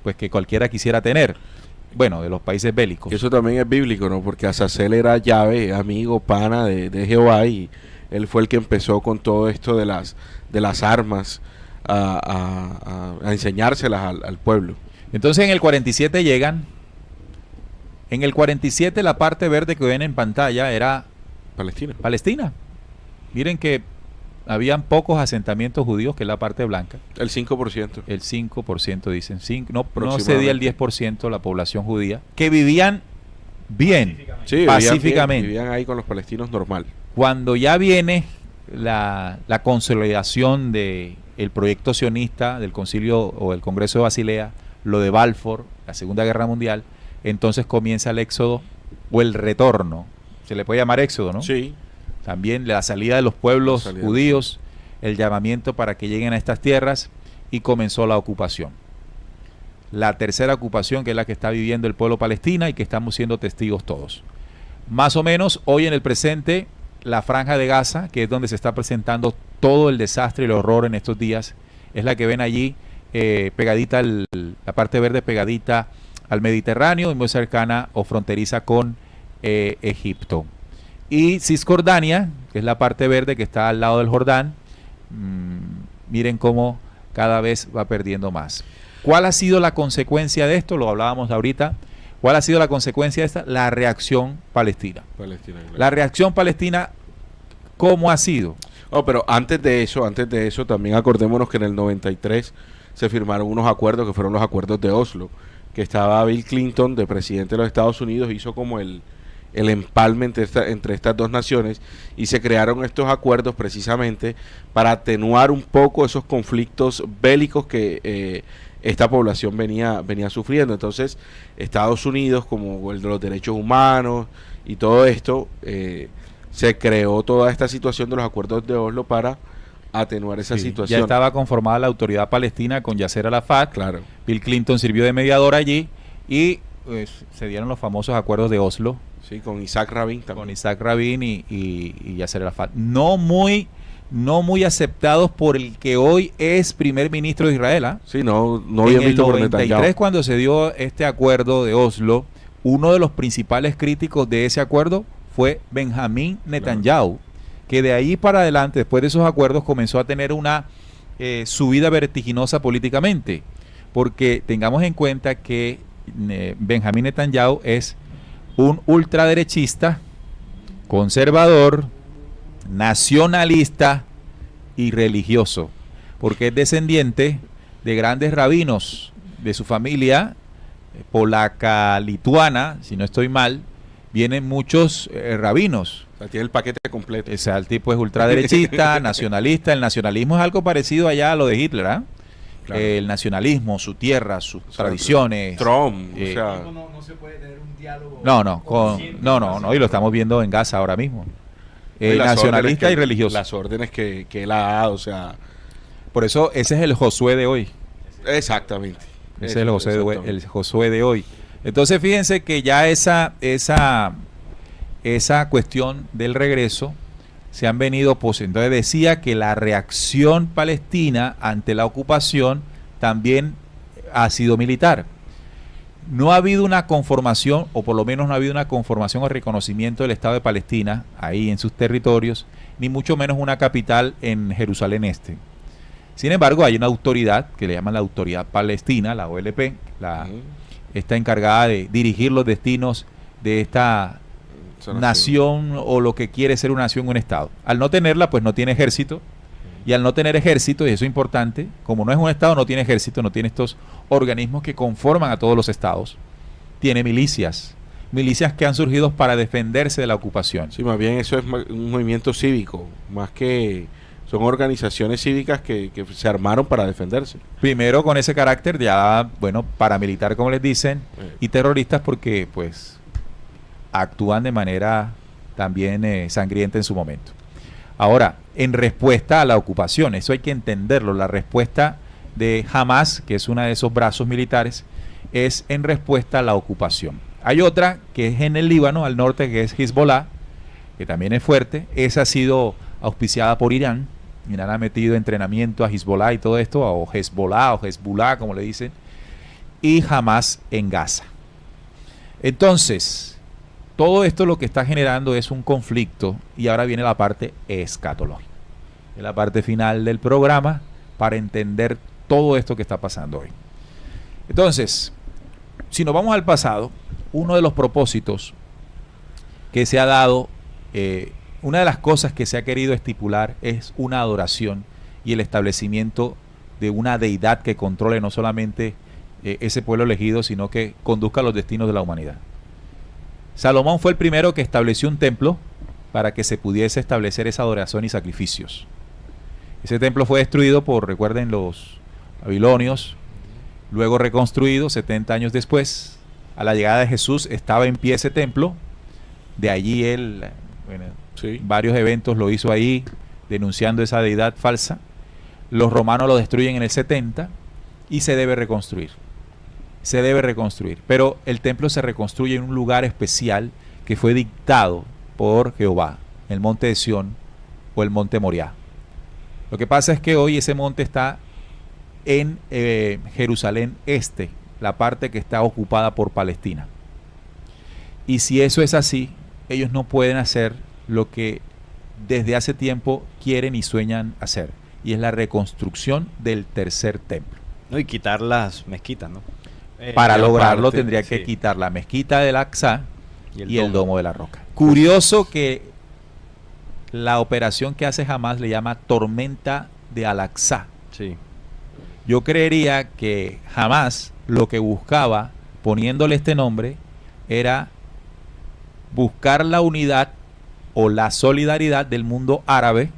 [SPEAKER 2] pues que cualquiera quisiera tener, bueno, de los países bélicos.
[SPEAKER 4] Eso también es bíblico, ¿no? Porque Azazel era Yahvé, amigo, pana de Jehová, y él fue el que empezó con todo esto de las armas a enseñárselas al pueblo.
[SPEAKER 2] Entonces en el 47 llegan. En el 47 la parte verde que ven en pantalla era Palestina. Miren que habían pocos asentamientos judíos, que es la parte blanca.
[SPEAKER 4] El 5%.
[SPEAKER 2] El 5% dicen. No cedía el 10% la población judía, que vivían bien, pacíficamente.
[SPEAKER 4] Vivían ahí con los palestinos normal.
[SPEAKER 2] Cuando ya viene la consolidación de el proyecto sionista del concilio o el Congreso de Basilea, lo de Balfour, la Segunda Guerra Mundial, entonces comienza el éxodo o el retorno. Se le puede llamar éxodo, ¿no?
[SPEAKER 4] Sí.
[SPEAKER 2] También la salida de los pueblos judíos, el llamamiento para que lleguen a estas tierras, y comenzó la ocupación. La tercera ocupación, que es la que está viviendo el pueblo palestino y que estamos siendo testigos todos. Más o menos hoy en el presente, la Franja de Gaza, que es donde se está presentando todo el desastre y el horror en estos días, es la que ven allí pegadita, la parte verde pegadita al Mediterráneo y muy cercana o fronteriza con Egipto. Y Cisjordania, que es la parte verde que está al lado del Jordán, miren cómo cada vez va perdiendo más. ¿Cuál ha sido la consecuencia de esto? Lo hablábamos ahorita. ¿Cuál ha sido la consecuencia de esta? La reacción palestina. Claro. La reacción palestina, ¿cómo ha sido?
[SPEAKER 4] Pero antes de eso, también acordémonos que en el 93 se firmaron unos acuerdos que fueron los acuerdos de Oslo, que estaba Bill Clinton de presidente de los Estados Unidos, hizo como el empalme entre estas dos naciones y se crearon estos acuerdos precisamente para atenuar un poco esos conflictos bélicos que esta población venía sufriendo. Entonces Estados Unidos, como el de los derechos humanos y todo esto, se creó toda esta situación de los acuerdos de Oslo para atenuar esa situación.
[SPEAKER 2] Ya estaba conformada la autoridad palestina con Yasser Arafat.
[SPEAKER 4] Claro.
[SPEAKER 2] Bill Clinton sirvió de mediador allí y pues, se dieron los famosos acuerdos de Oslo.
[SPEAKER 4] Sí, con Isaac Rabin también.
[SPEAKER 2] Con Isaac Rabin y Yasser Arafat. No muy aceptados por el que hoy es primer ministro de Israel. ¿Ah?
[SPEAKER 4] Sí, no bien visto por Netanyahu.
[SPEAKER 2] En el 93, cuando se dio este acuerdo de Oslo, uno de los principales críticos de ese acuerdo fue Benjamín Netanyahu, que de ahí para adelante, después de esos acuerdos, comenzó a tener una subida vertiginosa políticamente, porque tengamos en cuenta que Benjamín Netanyahu es un ultraderechista, conservador, nacionalista y religioso, porque es descendiente de grandes rabinos de su familia polaca, lituana, si no estoy mal, vienen muchos rabinos.
[SPEAKER 4] O sea, tiene el paquete completo.
[SPEAKER 2] O sea, el tipo es ultraderechista, nacionalista. El nacionalismo es algo parecido allá a lo de Hitler, ¿ah? Claro. El nacionalismo, su tierra, sus tradiciones.
[SPEAKER 4] Trump, o sea,
[SPEAKER 3] no se puede tener un diálogo.
[SPEAKER 2] No, y lo estamos viendo en Gaza ahora mismo. Nacionalista y religioso.
[SPEAKER 4] Las órdenes que él ha dado, o sea.
[SPEAKER 2] Por eso ese es el Josué de hoy.
[SPEAKER 4] Exactamente.
[SPEAKER 2] Ese es el Josué de hoy. Entonces fíjense que ya esa cuestión del regreso se han venido poseyendo. Entonces decía que la reacción palestina ante la ocupación también ha sido militar. No ha habido una conformación, o por lo menos no ha habido una conformación o reconocimiento del Estado de Palestina ahí en sus territorios, ni mucho menos una capital en Jerusalén Este. Sin embargo, hay una autoridad que le llaman la Autoridad Palestina, la OLP, está encargada de dirigir los destinos de esta nación o lo que quiere ser una nación, un Estado. Al no tenerla, pues no tiene ejército, y al no tener ejército, y eso es importante, como no es un Estado, no tiene ejército, no tiene estos organismos que conforman a todos los estados, tiene milicias que han surgido para defenderse de la ocupación.
[SPEAKER 4] Sí, más bien eso es un movimiento cívico, más que son organizaciones cívicas que se armaron para defenderse.
[SPEAKER 2] Primero con ese carácter ya, bueno, paramilitar como les dicen, y terroristas porque pues actúan de manera también sangrienta en su momento. Ahora, en respuesta a la ocupación, eso hay que entenderlo, la respuesta de Hamas, que es uno de esos brazos militares, es en respuesta a la ocupación. Hay otra que es en el Líbano, al norte, que es Hezbollah, que también es fuerte. Esa ha sido auspiciada por Irán. Irán ha metido entrenamiento a Hezbollah y todo esto, o Hezbollah, como le dicen, y Hamas en Gaza. Entonces, todo esto lo que está generando es un conflicto, y ahora viene la parte escatológica. Es la parte final del programa para entender todo esto que está pasando hoy. Entonces, si nos vamos al pasado, uno de los propósitos que se ha dado, una de las cosas que se ha querido estipular es una adoración y el establecimiento de una deidad que controle no solamente ese pueblo elegido, sino que conduzca los destinos de la humanidad. Salomón fue el primero que estableció un templo para que se pudiese establecer esa adoración y sacrificios. Ese templo fue destruido por, recuerden, los babilonios, luego reconstruido 70 años después. A la llegada de Jesús estaba en pie ese templo, de allí él, varios eventos lo hizo ahí, denunciando esa deidad falsa. Los romanos lo destruyen en el 70 y se debe reconstruir. Pero el templo se reconstruye en un lugar especial que fue dictado por Jehová, el monte de Sión o el monte Moriah. Lo que pasa es que hoy ese monte está en Jerusalén Este, la parte que está ocupada por Palestina. Y si eso es así, ellos no pueden hacer lo que desde hace tiempo quieren y sueñan hacer, y es la reconstrucción del tercer templo.
[SPEAKER 3] No, y quitar las mezquitas, ¿no?
[SPEAKER 2] Para lograrlo tendría que quitar la mezquita del Aqsa y el domo de la roca. Curioso que la operación que hace Hamas le llama tormenta de Al-Aqsa.
[SPEAKER 3] Sí.
[SPEAKER 2] Yo creería que Hamas lo que buscaba poniéndole este nombre, era buscar la unidad o la solidaridad del mundo árabe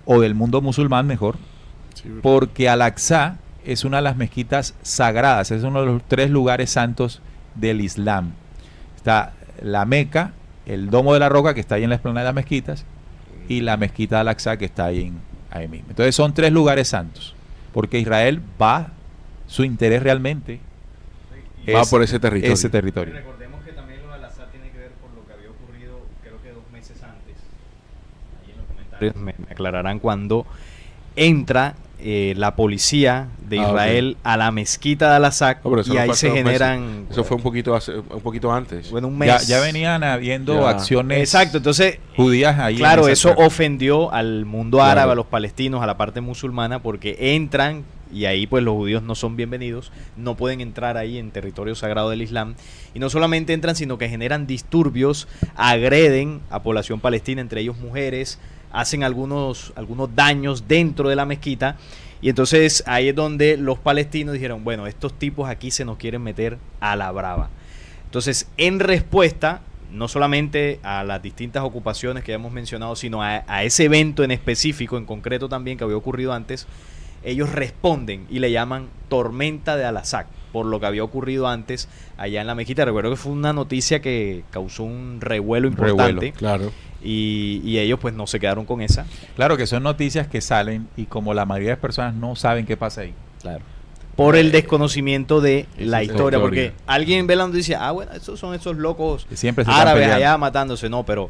[SPEAKER 2] o del mundo musulmán mejor,
[SPEAKER 4] Sí,
[SPEAKER 2] porque Al-Aqsa es una de las mezquitas sagradas, es uno de los 3 lugares santos del Islam. Está la Meca, el Domo de la Roca, que está ahí en la explanada de las mezquitas, y la mezquita de Al-Aqsa, que está ahí mismo. Entonces son 3 lugares santos, porque Israel su interés realmente
[SPEAKER 4] va
[SPEAKER 2] es
[SPEAKER 4] por ese territorio.
[SPEAKER 2] ese territorio.
[SPEAKER 3] Recordemos que también lo de Al-Aqsa tiene que ver por lo que había ocurrido, creo que 2 meses antes. Ahí en los comentarios me aclararán cuando entra la policía de Israel a la mezquita de Al-Aqsa
[SPEAKER 4] No, pero eso
[SPEAKER 3] y
[SPEAKER 4] no
[SPEAKER 3] ahí
[SPEAKER 4] fue
[SPEAKER 3] se
[SPEAKER 4] hace 2 meses.
[SPEAKER 3] generan...
[SPEAKER 4] Eso fue un poquito antes.
[SPEAKER 3] Bueno, un mes.
[SPEAKER 2] Ya venían habiendo
[SPEAKER 4] Ya.
[SPEAKER 2] acciones
[SPEAKER 3] Exacto, entonces
[SPEAKER 2] judías ahí.
[SPEAKER 3] claro,
[SPEAKER 2] en esa
[SPEAKER 3] eso
[SPEAKER 2] zona.
[SPEAKER 3] ofendió al mundo
[SPEAKER 4] Claro.
[SPEAKER 3] árabe, a los palestinos, a la parte musulmana, porque entran y ahí pues los judíos no son bienvenidos, no pueden entrar ahí en territorio sagrado del Islam. Y no solamente entran, sino que generan disturbios, agreden a población palestina, entre ellos mujeres, hacen algunos daños dentro de la mezquita. Y entonces ahí es donde los palestinos dijeron, bueno, estos tipos aquí se nos quieren meter a la brava. Entonces, en respuesta, no solamente a las distintas ocupaciones que ya hemos mencionado, sino a ese evento en específico, en concreto también, que había ocurrido antes, ellos responden y le llaman tormenta de Al-Aqsa, por lo que había ocurrido antes allá en la mezquita. Recuerdo que fue una noticia que causó un revuelo importante.
[SPEAKER 4] Claro.
[SPEAKER 3] Y ellos pues no se quedaron con esa.
[SPEAKER 2] Claro que son noticias que salen y como la mayoría de personas no saben qué pasa ahí.
[SPEAKER 3] Claro. Por el desconocimiento de la
[SPEAKER 4] es la
[SPEAKER 3] historia,
[SPEAKER 4] historia.
[SPEAKER 3] porque alguien ve la noticia, bueno, esos son esos locos
[SPEAKER 2] Que siempre se están
[SPEAKER 3] árabes
[SPEAKER 2] peleando.
[SPEAKER 3] allá matándose. No, pero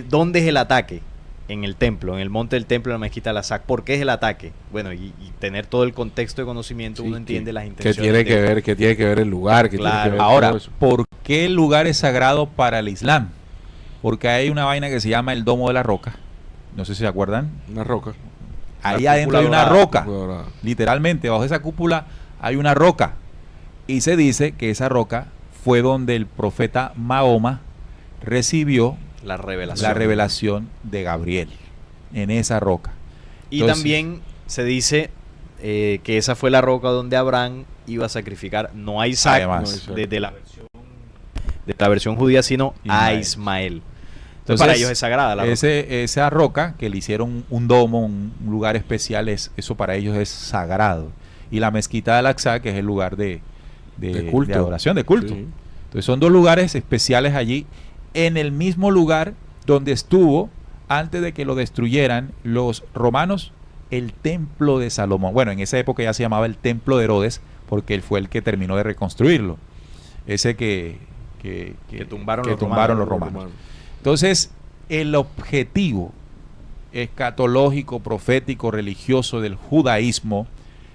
[SPEAKER 3] ¿dónde es el ataque? En el templo, en el monte del templo de la mezquita de Al-Aqsa. ¿Por qué es el ataque? Bueno, y tener todo el contexto de conocimiento,
[SPEAKER 4] Sí,
[SPEAKER 3] uno entiende
[SPEAKER 4] que-
[SPEAKER 3] las
[SPEAKER 4] que
[SPEAKER 3] intenciones.
[SPEAKER 4] tiene que ver, que tiene que ver el lugar, que
[SPEAKER 3] Claro.
[SPEAKER 4] tiene que ver
[SPEAKER 2] Ahora,
[SPEAKER 4] todo eso.
[SPEAKER 2] ¿por qué el lugar es sagrado para el Islam? Porque hay una vaina que se llama el Domo de la Roca. No sé si se acuerdan.
[SPEAKER 4] Una roca.
[SPEAKER 2] Ahí
[SPEAKER 3] La
[SPEAKER 2] adentro hay
[SPEAKER 3] cúpula
[SPEAKER 2] una
[SPEAKER 3] dorada.
[SPEAKER 2] roca.
[SPEAKER 4] Dorada.
[SPEAKER 2] Literalmente, bajo esa cúpula hay una roca. Y se dice que esa roca fue donde el profeta Mahoma recibió
[SPEAKER 3] La revelación.
[SPEAKER 2] la revelación de Gabriel. En esa roca.
[SPEAKER 3] Y
[SPEAKER 2] Entonces-
[SPEAKER 3] también se dice que esa fue la roca donde Abraham iba a sacrificar no a Isaac,
[SPEAKER 2] Además.
[SPEAKER 3] desde la versión judía, sino a
[SPEAKER 2] Ismael.
[SPEAKER 3] Ismael.
[SPEAKER 2] Entonces,
[SPEAKER 3] para ellos es sagrada la roca.
[SPEAKER 2] esa roca que le hicieron un domo, un lugar especial, eso para ellos es sagrado. Y la mezquita de Al-Aqsa, que es el lugar de
[SPEAKER 4] culto.
[SPEAKER 2] de adoración, de culto.
[SPEAKER 4] Sí.
[SPEAKER 2] Entonces son 2 lugares especiales allí, en el mismo lugar donde estuvo, antes de que lo destruyeran los romanos, el templo de Salomón. Bueno, en esa época ya se llamaba el templo de Herodes, porque él fue el que terminó de reconstruirlo. Ese que
[SPEAKER 3] tumbaron
[SPEAKER 2] que
[SPEAKER 3] los
[SPEAKER 2] tumbaron los
[SPEAKER 3] romanos.
[SPEAKER 2] romanos. Entonces, el objetivo escatológico, profético, religioso del judaísmo,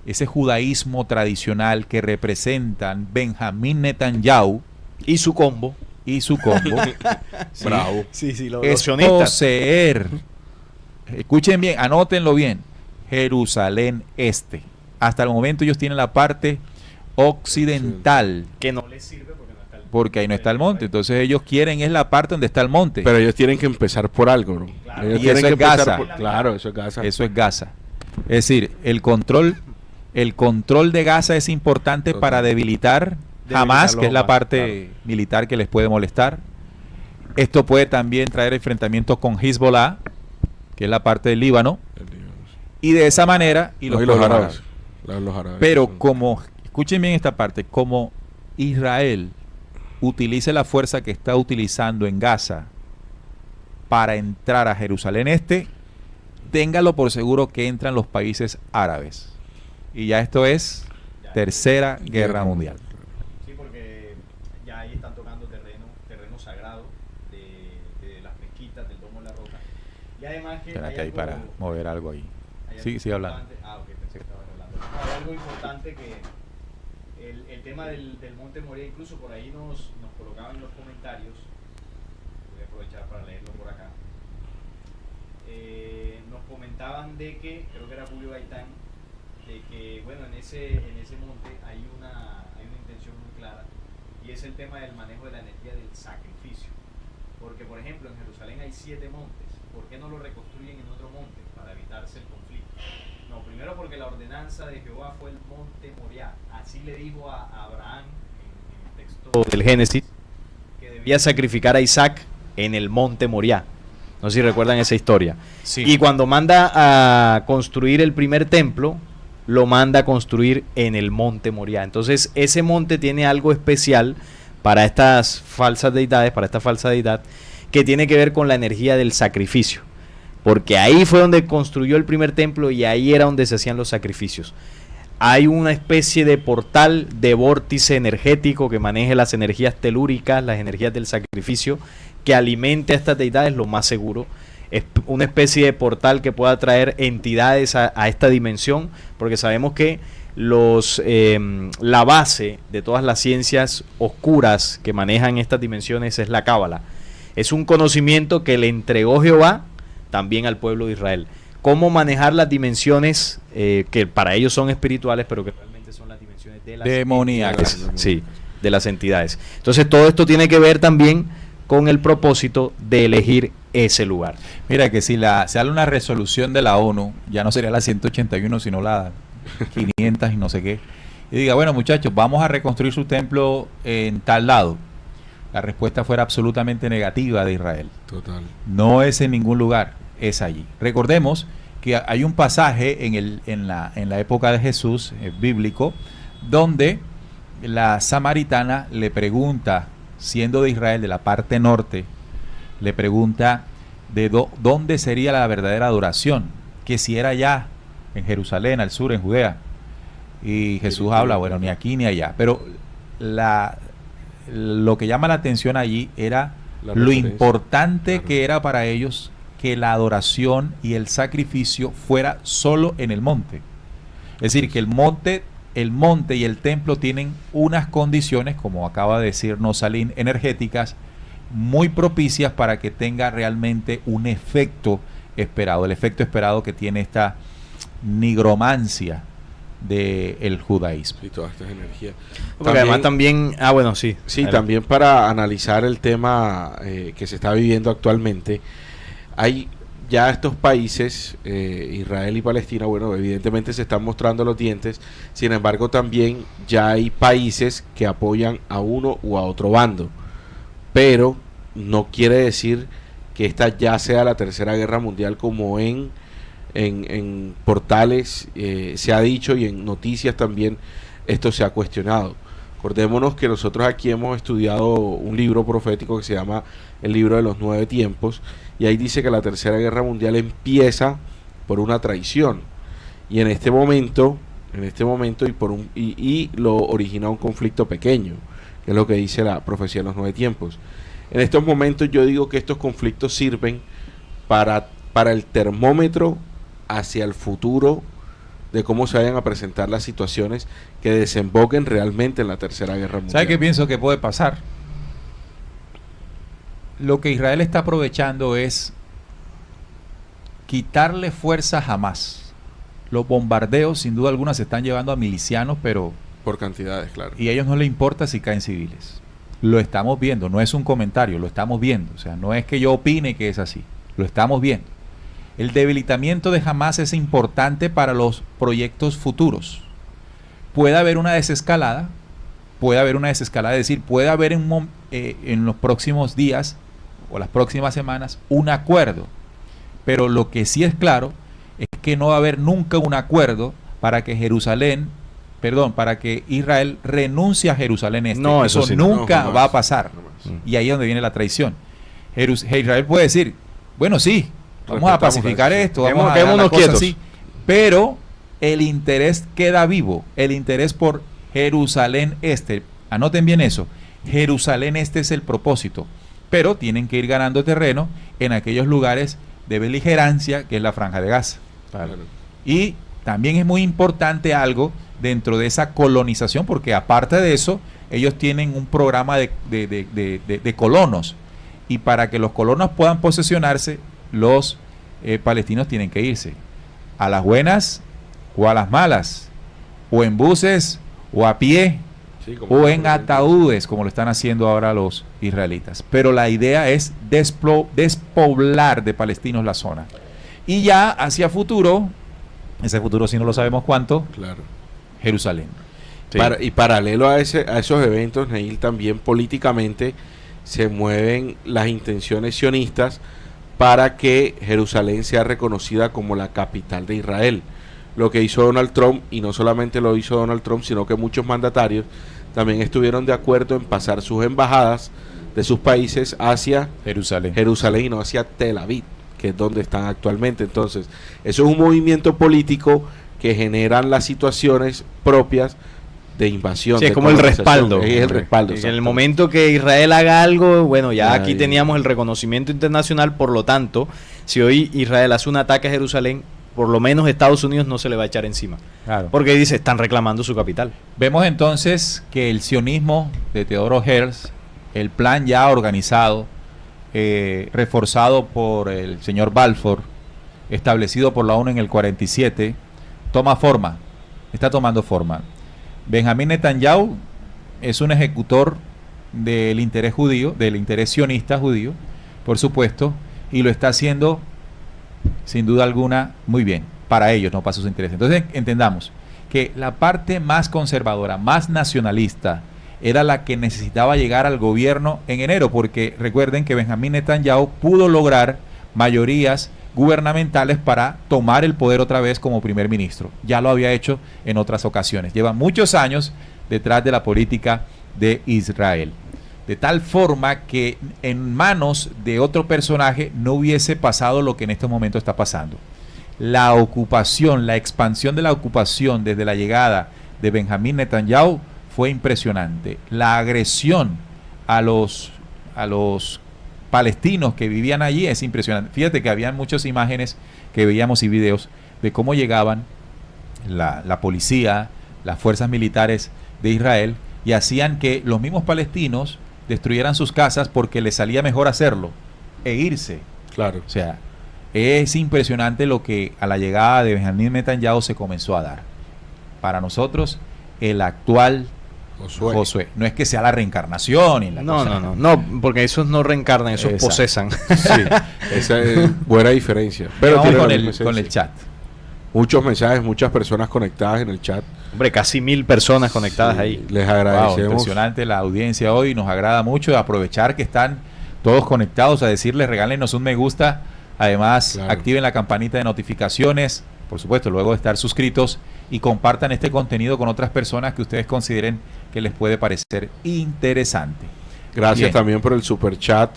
[SPEAKER 2] ese judaísmo tradicional que representan Benjamín Netanyahu
[SPEAKER 3] Y su combo.
[SPEAKER 2] y su combo, ¿sí?
[SPEAKER 4] Bravo.
[SPEAKER 3] Sí, los
[SPEAKER 2] es
[SPEAKER 3] sionistas.
[SPEAKER 2] poseer, escuchen bien, anótenlo bien, Jerusalén Este. Hasta el momento ellos tienen la parte occidental,
[SPEAKER 3] Que no les sirve porque no está el
[SPEAKER 2] porque ahí no está el monte. Entonces ellos quieren es la parte donde está el monte.
[SPEAKER 4] Pero ellos tienen que empezar por algo, ¿no?
[SPEAKER 3] Claro.
[SPEAKER 4] Ellos
[SPEAKER 2] Y
[SPEAKER 4] tienen
[SPEAKER 2] eso
[SPEAKER 4] que
[SPEAKER 2] es
[SPEAKER 4] empezar
[SPEAKER 2] Gaza.
[SPEAKER 4] por- claro, eso es Gaza.
[SPEAKER 2] Eso es Gaza. Es decir, el control de Gaza es importante
[SPEAKER 4] Total.
[SPEAKER 2] para debilitar
[SPEAKER 3] Debilitarlo
[SPEAKER 2] Hamas, que es la
[SPEAKER 3] más,
[SPEAKER 2] parte militar que les puede molestar. Esto puede también traer enfrentamientos con Hezbollah, que es la parte del Líbano, y de esa manera y
[SPEAKER 4] No,
[SPEAKER 2] los
[SPEAKER 4] y los
[SPEAKER 2] pueblos
[SPEAKER 4] árabes.
[SPEAKER 2] árabes.
[SPEAKER 4] Los árabes.
[SPEAKER 2] Pero
[SPEAKER 4] Son-
[SPEAKER 2] como, escuchen bien esta parte, como Israel utilice la fuerza que está utilizando en Gaza para entrar a Jerusalén Este, téngalo por seguro que entran los países árabes. Y ya esto es Tercera Guerra Mundial.
[SPEAKER 3] Sí, porque ya ahí están tocando terreno sagrado de las mezquitas, del Domo de la Roca. Y además que
[SPEAKER 2] Espérate
[SPEAKER 3] hay
[SPEAKER 2] ahí para
[SPEAKER 3] algo-
[SPEAKER 2] mover algo ahí.
[SPEAKER 3] hay
[SPEAKER 2] Sí,
[SPEAKER 3] algo
[SPEAKER 2] sigue hablando.
[SPEAKER 3] importante. Ok, pensé que estabas hablando. No, hay algo importante que el tema del Monte Moria, incluso por ahí nos colocaban en los comentarios. Voy a aprovechar para leerlo por acá. Nos comentaban de que, creo que era Julio Gaitán, de que bueno, en ese monte hay una intención muy clara, y es el tema del manejo de la energía del sacrificio. Porque por ejemplo en Jerusalén hay 7 montes, ¿por qué no lo reconstruyen en otro monte? Para evitarse el conflicto. No, primero porque la ordenanza de Jehová fue el monte Moriah, así le dijo a Abraham texto del Génesis, que debía sacrificar a Isaac en el monte Moriah. No sé si recuerdan esa historia.
[SPEAKER 2] Sí.
[SPEAKER 3] Y cuando manda a construir el primer templo, lo manda a construir en el monte Moriah. Entonces, ese monte tiene algo especial para estas falsas deidades, para esta falsa deidad, que tiene que ver con la energía del sacrificio. Porque ahí fue donde construyó el primer templo y ahí era donde se hacían los sacrificios. Hay una especie de portal de vórtice energético que maneje las energías telúricas, las energías del sacrificio, que alimente a estas deidades, lo más seguro. Es una especie de portal que pueda traer entidades a esta dimensión, porque sabemos que la base de todas las ciencias oscuras que manejan estas dimensiones es la Cábala. Es un conocimiento que le entregó Jehová también al pueblo de Israel. Cómo manejar las dimensiones que para ellos son espirituales, pero que realmente son las dimensiones de las
[SPEAKER 2] demoníacas.
[SPEAKER 3] Sí, de las entidades. Entonces todo esto tiene que ver también con el propósito de elegir ese lugar.
[SPEAKER 2] Mira que si se sale una resolución de la ONU, ya no sería la 181, sino la 500 y no sé qué, y diga, bueno muchachos, vamos a reconstruir su templo en tal lado, la respuesta fuera absolutamente negativa de Israel.
[SPEAKER 4] Total.
[SPEAKER 2] No es en ningún lugar, es allí. Recordemos que hay un pasaje en la época de Jesús, bíblico, donde la samaritana le pregunta, siendo de Israel, de la parte norte, le pregunta de dónde sería la verdadera adoración, que si era allá en Jerusalén, al sur, en Judea. Y Jesús habla, bueno, ni aquí ni allá. Pero lo que llama la atención allí era lo importante que era para ellos que la adoración y el sacrificio fuera solo en el monte. Es decir, que el monte y el templo tienen unas condiciones, como acaba de decirnos Salim, energéticas, muy propicias para que tenga realmente un efecto esperado, el efecto esperado que tiene esta nigromancia del judaísmo.
[SPEAKER 4] Y todas estas energías.
[SPEAKER 3] Porque además también, bueno, sí.
[SPEAKER 4] Sí, también para analizar el tema que se está viviendo actualmente, hay ya estos países, Israel y Palestina, bueno, evidentemente se están mostrando los dientes, sin embargo también ya hay países que apoyan a uno u a otro bando, pero no quiere decir que esta ya sea la tercera guerra mundial como en portales se ha dicho, y en noticias también esto se ha cuestionado. Acordémonos que nosotros aquí hemos estudiado un libro profético que se llama el libro de los 9 tiempos, y ahí dice que la tercera guerra mundial empieza por una traición, y en este momento y lo origina un conflicto pequeño, que es lo que dice la profecía de los 9 tiempos. En estos momentos yo digo que estos conflictos sirven para el termómetro hacia el futuro de cómo se vayan a presentar las situaciones que desemboquen realmente en la tercera guerra mundial.
[SPEAKER 2] ¿Sabe qué pienso que puede pasar? Lo que Israel está aprovechando es quitarle fuerza a Hamás. Los bombardeos sin duda alguna se están llevando a milicianos, pero
[SPEAKER 4] por cantidades, claro.
[SPEAKER 2] Y a ellos no les importa si caen civiles. Lo estamos viendo, no es un comentario, lo estamos viendo. O sea, no es que yo opine que es así, lo estamos viendo. El debilitamiento de Hamás es importante para los proyectos futuros. Puede haber una desescalada, es decir, puede haber en los próximos días o las próximas semanas un acuerdo. Pero lo que sí es claro es que no va a haber nunca un acuerdo para que Israel renuncie a Jerusalén Este.
[SPEAKER 3] No,
[SPEAKER 2] eso
[SPEAKER 3] sí,
[SPEAKER 2] nunca
[SPEAKER 4] no,
[SPEAKER 2] va a pasar. Y ahí es donde viene la traición. Israel puede decir, bueno, sí, vamos a pacificar esto, vamos a dejar las cosas así, pero el interés queda vivo, el interés por Jerusalén Este. Anoten bien eso, Jerusalén Este es el propósito, pero tienen que ir ganando terreno en aquellos lugares de beligerancia, que es la Franja de Gaza.
[SPEAKER 4] Claro.
[SPEAKER 2] Y también es muy importante algo dentro de esa colonización, porque aparte de eso, ellos tienen un programa de colonos, y para que los colonos puedan posesionarse, los palestinos tienen que irse a las buenas o a las malas, o en buses o a pie, sí, o en ataúdes, como lo están haciendo ahora los israelitas. Pero la idea es despoblar de palestinos la zona, y ya hacia futuro, ese futuro si no lo sabemos cuánto,
[SPEAKER 4] claro,
[SPEAKER 2] Jerusalén.
[SPEAKER 3] Sí.
[SPEAKER 4] Y paralelo a esos eventos, Neil, también políticamente se mueven las intenciones sionistas para que Jerusalén sea reconocida como la capital de Israel. Lo que hizo Donald Trump, y no solamente lo hizo Donald Trump, sino que muchos mandatarios también estuvieron de acuerdo en pasar sus embajadas de sus países hacia Jerusalén y no hacia Tel Aviv, que es donde están actualmente. Entonces, eso es un movimiento político que generan las situaciones propias de invasión.
[SPEAKER 3] Sí,
[SPEAKER 4] de
[SPEAKER 3] es como el respaldo.
[SPEAKER 4] Es el respaldo.
[SPEAKER 3] En el momento que Israel haga algo, bueno, ya aquí
[SPEAKER 4] Ahí.
[SPEAKER 3] teníamos el reconocimiento internacional, por lo tanto, si hoy Israel hace un ataque a Jerusalén, por lo menos Estados Unidos no se le va a echar encima.
[SPEAKER 2] Claro.
[SPEAKER 3] Porque dice, están reclamando su capital.
[SPEAKER 2] Vemos entonces que el sionismo de Teodoro Herzl, el plan ya organizado, reforzado por el señor Balfour, establecido por la ONU en el 47, está tomando forma. Benjamín Netanyahu es un ejecutor del interés judío, del interés sionista judío, por supuesto, y lo está haciendo sin duda alguna muy bien, para ellos, no para sus intereses. Entonces entendamos que la parte más conservadora, más nacionalista, era la que necesitaba llegar al gobierno en enero, porque recuerden que Benjamín Netanyahu pudo lograr mayorías gubernamentales para tomar el poder otra vez como primer ministro. Ya lo había hecho en otras ocasiones. Lleva muchos años detrás de la política de Israel. De tal forma que en manos de otro personaje no hubiese pasado lo que en este momento está pasando. La ocupación, la expansión de la ocupación desde la llegada de Benjamín Netanyahu fue impresionante. La agresión a los palestinos que vivían allí es impresionante. Fíjate que habían muchas imágenes que veíamos y videos de cómo llegaban la policía, las fuerzas militares de Israel y hacían que los mismos palestinos destruyeran sus casas porque les salía mejor hacerlo e irse.
[SPEAKER 4] Claro.
[SPEAKER 2] O sea, es impresionante lo que a la llegada de Benjamín Netanyahu se comenzó a dar. Para nosotros, el actual Josué. No es que sea la reencarnación y la cosa.
[SPEAKER 3] No, porque esos no reencarnan, esos
[SPEAKER 2] Exacto.
[SPEAKER 3] posesan.
[SPEAKER 4] Sí, esa es buena diferencia. Pero
[SPEAKER 2] vamos
[SPEAKER 4] tiene
[SPEAKER 2] con
[SPEAKER 4] la misma
[SPEAKER 2] con el
[SPEAKER 4] esencia.
[SPEAKER 2] chat.
[SPEAKER 4] Muchos mensajes, muchas personas conectadas en el chat.
[SPEAKER 3] Hombre, casi 1000 personas conectadas
[SPEAKER 4] Sí,
[SPEAKER 3] ahí.
[SPEAKER 4] Les
[SPEAKER 2] Wow,
[SPEAKER 4] agradecemos.
[SPEAKER 2] impresionante la audiencia hoy. Nos agrada mucho aprovechar que están todos conectados a decirles, regálenos un me gusta. Además,
[SPEAKER 4] Claro.
[SPEAKER 2] activen la campanita de notificaciones. Por supuesto, luego de estar suscritos y compartan este contenido con otras personas que ustedes consideren que les puede parecer interesante.
[SPEAKER 4] Gracias
[SPEAKER 2] Bien.
[SPEAKER 4] también por el super chat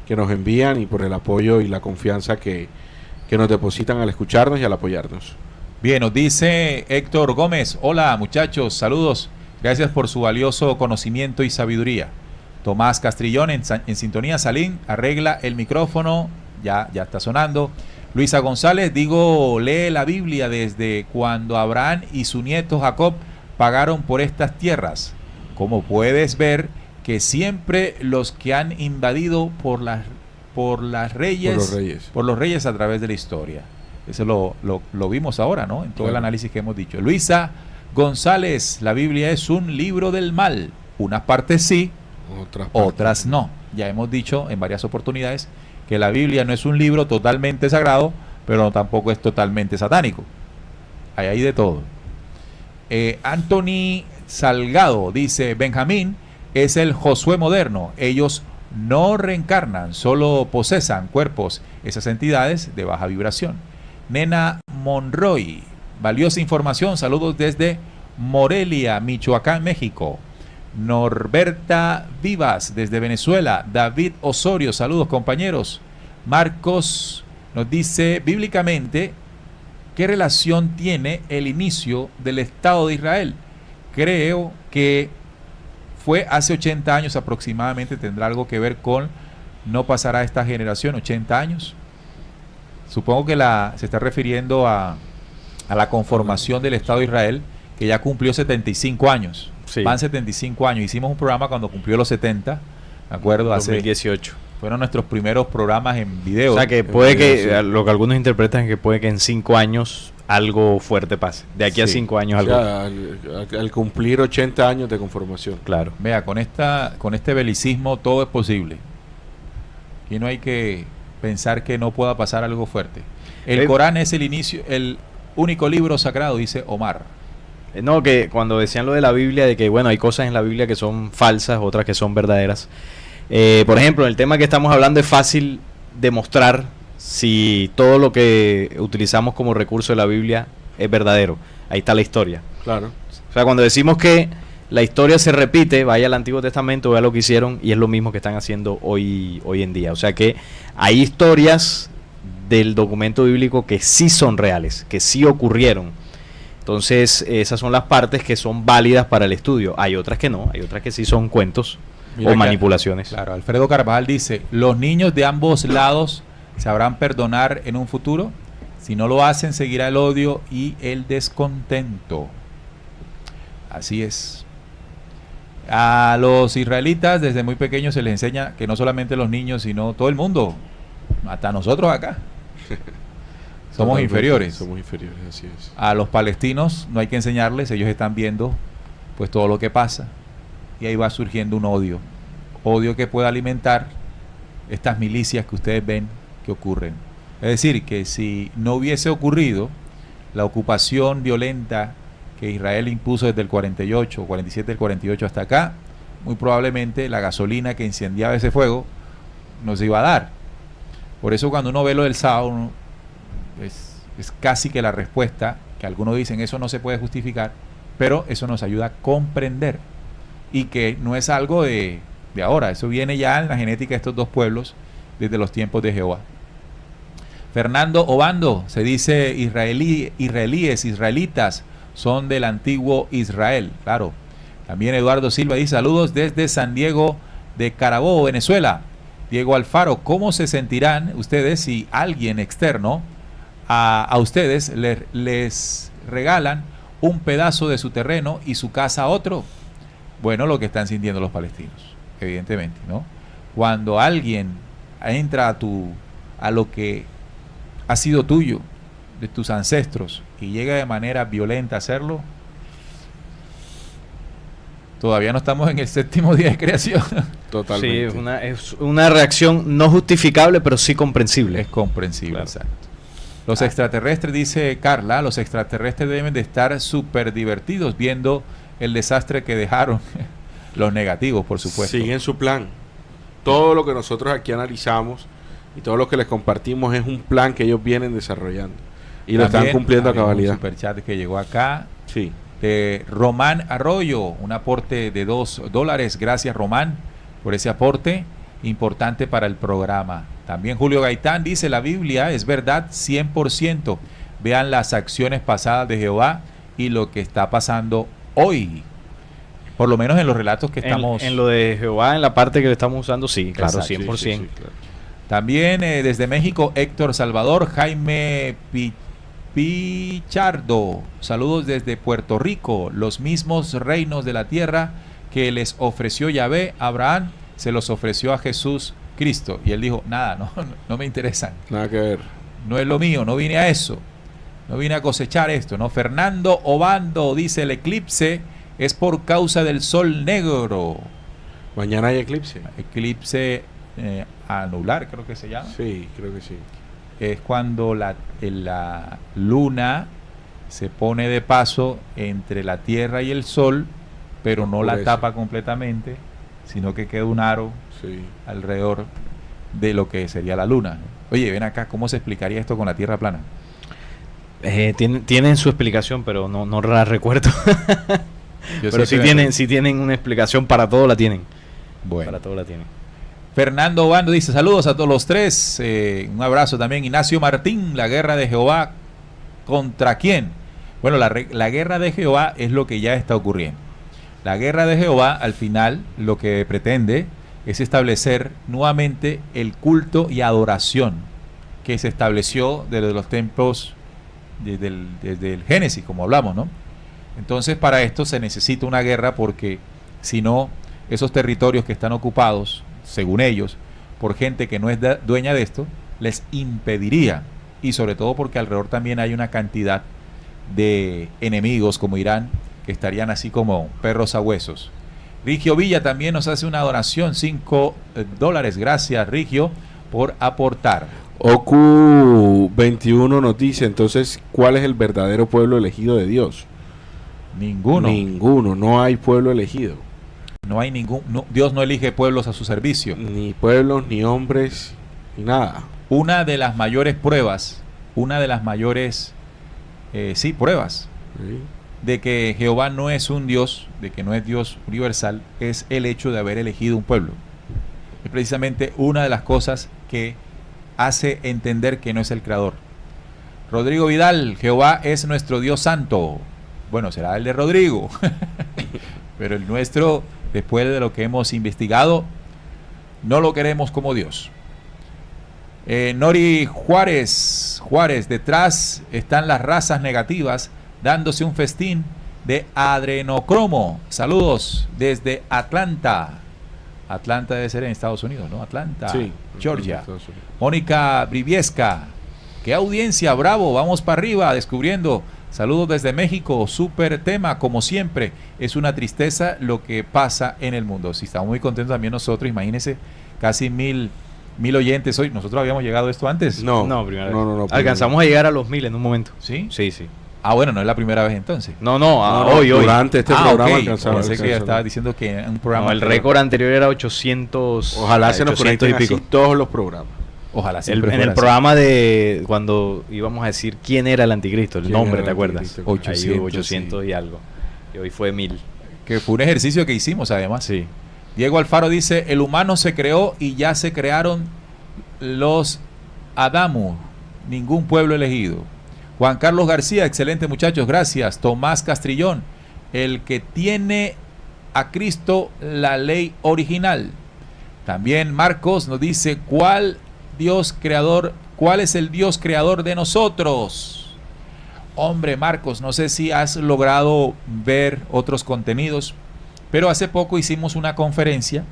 [SPEAKER 4] que nos envían y por el apoyo y la confianza que nos depositan al escucharnos y al apoyarnos.
[SPEAKER 2] Bien, nos dice Héctor Gómez, hola muchachos, saludos, gracias por su valioso conocimiento y sabiduría. Tomás Castrillón en sintonía, Salín, arregla el micrófono, ya está sonando. Luisa González, lee la Biblia desde cuando Abraham y su nieto Jacob pagaron por estas tierras. Como puedes ver que siempre los que han invadido por los reyes a través de la historia. Eso lo vimos ahora, ¿no? En todo el análisis que hemos dicho. Luisa González, la Biblia es un libro del mal. Unas partes sí, otras no. Ya hemos dicho en varias oportunidades que la Biblia no es un libro totalmente sagrado, pero tampoco es totalmente satánico. Hay de todo. Anthony Salgado dice, Benjamín es el Josué moderno. Ellos no reencarnan, solo posesan cuerpos, esas entidades de baja vibración. Nena Monroy, valiosa información, saludos desde Morelia, Michoacán, México. Norberta Vivas desde Venezuela. David Osorio, saludos compañeros. Marcos nos dice, bíblicamente, ¿qué relación tiene el inicio del Estado de Israel? Creo que fue hace 80 años aproximadamente, tendrá algo que ver con, no pasará esta generación, 80 años. Supongo que se está refiriendo a la conformación del Estado de Israel, que ya cumplió 75 años.
[SPEAKER 3] Sí.
[SPEAKER 2] Van 75 años. Hicimos un programa cuando cumplió los 70, ¿de acuerdo?
[SPEAKER 3] 2018.
[SPEAKER 2] Fueron nuestros primeros programas en video.
[SPEAKER 3] O sea que puede que, lo que algunos interpretan es que puede que en 5 años algo fuerte pase. De aquí a 5 años
[SPEAKER 4] O
[SPEAKER 3] algo.
[SPEAKER 4] sea, al cumplir 80 años de conformación.
[SPEAKER 3] Claro.
[SPEAKER 2] Vea, con este belicismo todo es posible. Y no hay que pensar que no pueda pasar algo fuerte. El Corán es el único libro sagrado, dice Omar.
[SPEAKER 3] No, que cuando decían lo de la Biblia, de que bueno, hay cosas en la Biblia que son falsas, otras que son verdaderas. Por ejemplo, en el tema que estamos hablando es fácil demostrar si todo lo que utilizamos como recurso de la Biblia es verdadero. Ahí está la historia.
[SPEAKER 4] Claro.
[SPEAKER 3] O sea, cuando decimos que la historia se repite, vaya al Antiguo Testamento, vea lo que hicieron y es lo mismo que están haciendo hoy en día. O sea que hay historias del documento bíblico que sí son reales, que sí ocurrieron. Entonces, esas son las partes que son válidas para el estudio. Hay otras que no, hay otras que sí son cuentos o manipulaciones.
[SPEAKER 2] Claro, Alfredo Carvajal dice, los niños de ambos lados sabrán perdonar en un futuro. Si no lo hacen, seguirá el odio y el descontento. Así es. A los israelitas desde muy pequeños se les enseña que no solamente los niños, sino todo el mundo, hasta nosotros acá, somos inferiores.
[SPEAKER 4] Somos inferiores, así es.
[SPEAKER 2] A los palestinos no hay que enseñarles, ellos están viendo pues todo lo que pasa y ahí va surgiendo un odio que puede alimentar estas milicias que ustedes ven que ocurren. Es decir, que si no hubiese ocurrido la ocupación violenta que Israel impuso desde el 48, 47 del 48 hasta acá, muy probablemente la gasolina que incendiaba ese fuego no se iba a dar. Por eso cuando uno ve lo del sábado, es casi que la respuesta, que algunos dicen eso no se puede justificar, pero eso nos ayuda a comprender y que no es algo de ahora, eso viene ya en la genética de estos dos pueblos desde los tiempos de Jehová. Fernando Obando, se dice israelitas, son del antiguo Israel, claro. También Eduardo Silva dice saludos desde San Diego de Carabobo, Venezuela. Diego Alfaro, ¿cómo se sentirán ustedes si alguien externo a ustedes les regalan un pedazo de su terreno y su casa a otro? Bueno, lo que están sintiendo los palestinos, evidentemente, ¿no? Cuando alguien entra a lo que ha sido tuyo, de tus ancestros, y llega de manera violenta a hacerlo, todavía no estamos en el séptimo día de creación.
[SPEAKER 4] Totalmente.
[SPEAKER 3] Sí, es una reacción no justificable, pero sí comprensible.
[SPEAKER 2] Es comprensible,
[SPEAKER 3] claro.
[SPEAKER 2] Exacto. Los extraterrestres, dice Carla, los extraterrestres deben de estar súper divertidos viendo el desastre que dejaron. Los negativos, por supuesto.
[SPEAKER 4] Siguen su plan. Todo lo que nosotros aquí analizamos y todo lo que les compartimos es un plan que ellos vienen desarrollando. Y también lo están cumpliendo a cabalidad.
[SPEAKER 2] Un superchat que llegó acá.
[SPEAKER 4] Sí.
[SPEAKER 2] De Román Arroyo, un aporte de $2. Gracias, Román, por ese aporte importante para el programa. También Julio Gaitán dice, la Biblia es verdad 100%. Vean las acciones pasadas de Jehová y lo que está pasando hoy. Por lo menos en los relatos que estamos...
[SPEAKER 3] En lo de Jehová, en la parte que le estamos usando, sí, claro,
[SPEAKER 2] Exacto,
[SPEAKER 3] 100%.
[SPEAKER 4] Sí, claro.
[SPEAKER 2] También desde México, Héctor Salvador, Jaime Pichardo, saludos desde Puerto Rico. Los mismos reinos de la tierra que les ofreció Yahvé a Abraham, se los ofreció a Jesús Cristo. Y él dijo, nada, no me interesan.
[SPEAKER 4] Nada que ver.
[SPEAKER 2] No es lo mío, no vine a eso. No vine a cosechar esto, ¿no? Fernando Obando dice, el eclipse es por causa del sol negro.
[SPEAKER 4] Mañana hay eclipse.
[SPEAKER 2] Eclipse anular, creo que se llama.
[SPEAKER 4] Sí, creo que sí.
[SPEAKER 2] Es cuando la luna se pone de paso entre la tierra y el sol, pero no la tapa completamente, sino que queda un aro alrededor de lo que sería la luna, ¿no? Oye, ven acá, ¿cómo se explicaría esto con la tierra plana?
[SPEAKER 3] Tienen su explicación, pero no la recuerdo. Pero sí tienen una explicación, para todo la tienen.
[SPEAKER 2] Bueno.
[SPEAKER 3] Para todo la tienen.
[SPEAKER 2] Fernando Bando dice, saludos a todos los tres. Un abrazo también. Ignacio Martín, la guerra de Jehová, ¿contra quién? Bueno, la guerra de Jehová es lo que ya está ocurriendo. La guerra de Jehová, al final, lo que pretende es establecer nuevamente el culto y adoración que se estableció desde los templos, desde el Génesis, como hablamos, ¿no? Entonces, para esto se necesita una guerra, porque si no, esos territorios que están ocupados, según ellos, por gente que no es dueña de esto, les impediría, y sobre todo porque alrededor también hay una cantidad de enemigos como Irán, que estarían así como perros a huesos. Rigio Villa también nos hace una donación, $5. Gracias, Rigio, por aportar.
[SPEAKER 4] Oku 21 nos dice, entonces, ¿cuál es el verdadero pueblo elegido de Dios?
[SPEAKER 2] Ninguno.
[SPEAKER 4] Ninguno, no hay pueblo elegido.
[SPEAKER 2] No hay ningún... Dios no elige pueblos a su servicio.
[SPEAKER 4] Ni pueblos, ni hombres, ni nada.
[SPEAKER 2] Una de las mayores pruebas, pruebas
[SPEAKER 4] ¿Sí?
[SPEAKER 2] de que Jehová no es un Dios, de que no es Dios universal, es el hecho de haber elegido un pueblo. Es precisamente una de las cosas que hace entender que no es el creador. Rodrigo Vidal, Jehová es nuestro Dios santo. Bueno, será el de Rodrigo, pero el nuestro, después de lo que hemos investigado, no lo queremos como Dios. Nori Juárez, detrás están las razas negativas dándose un festín de adrenocromo. Saludos desde Atlanta. Atlanta debe ser en Estados Unidos, ¿no? Atlanta,
[SPEAKER 4] Sí,
[SPEAKER 2] Georgia.
[SPEAKER 4] Estados Unidos.
[SPEAKER 2] Mónica Briviesca, qué audiencia, bravo, vamos para arriba, descubriendo. Saludos desde México, súper tema, como siempre. Es una tristeza lo que pasa en el mundo. Sí, estamos muy contentos también nosotros, imagínense, casi 1000 oyentes hoy. ¿Nosotros habíamos llegado a esto antes?
[SPEAKER 3] No, primera vez. Alcanzamos a llegar a los 1000 en un momento.
[SPEAKER 2] ¿Sí?
[SPEAKER 3] Sí, sí.
[SPEAKER 2] Ah, bueno, no es la primera vez entonces.
[SPEAKER 3] No,
[SPEAKER 4] Hoy. Durante este programa
[SPEAKER 2] ok.
[SPEAKER 4] alcanzamos.
[SPEAKER 2] Pensé que ya estaba diciendo que en un programa...
[SPEAKER 3] No, el récord anterior era 800.
[SPEAKER 4] Ojalá se nos
[SPEAKER 3] 800
[SPEAKER 4] conecten
[SPEAKER 3] y pico.
[SPEAKER 4] así todos los programas.
[SPEAKER 2] Ojalá siempre
[SPEAKER 3] En
[SPEAKER 2] fuera
[SPEAKER 3] el
[SPEAKER 2] así.
[SPEAKER 3] programa de cuando íbamos a decir quién era el anticristo, el
[SPEAKER 4] ¿Quién
[SPEAKER 3] nombre,
[SPEAKER 4] era
[SPEAKER 3] ¿te
[SPEAKER 4] el
[SPEAKER 3] acuerdas?
[SPEAKER 4] anticristo?
[SPEAKER 3] 800,
[SPEAKER 2] Ahí hubo
[SPEAKER 3] 800
[SPEAKER 2] sí.
[SPEAKER 3] y algo. Y hoy fue 1000.
[SPEAKER 2] Que fue un ejercicio que hicimos además.
[SPEAKER 3] Sí.
[SPEAKER 2] Diego Alfaro dice, el humano se creó y ya se crearon los Adamu, ningún pueblo elegido. Juan Carlos García, excelente muchachos, gracias. Tomás Castrillón, el que tiene a Cristo la ley original. También Marcos nos dice, ¿cuál es el Dios creador de nosotros? Hombre, Marcos, no sé si has logrado ver otros contenidos, pero hace poco hicimos una conferencia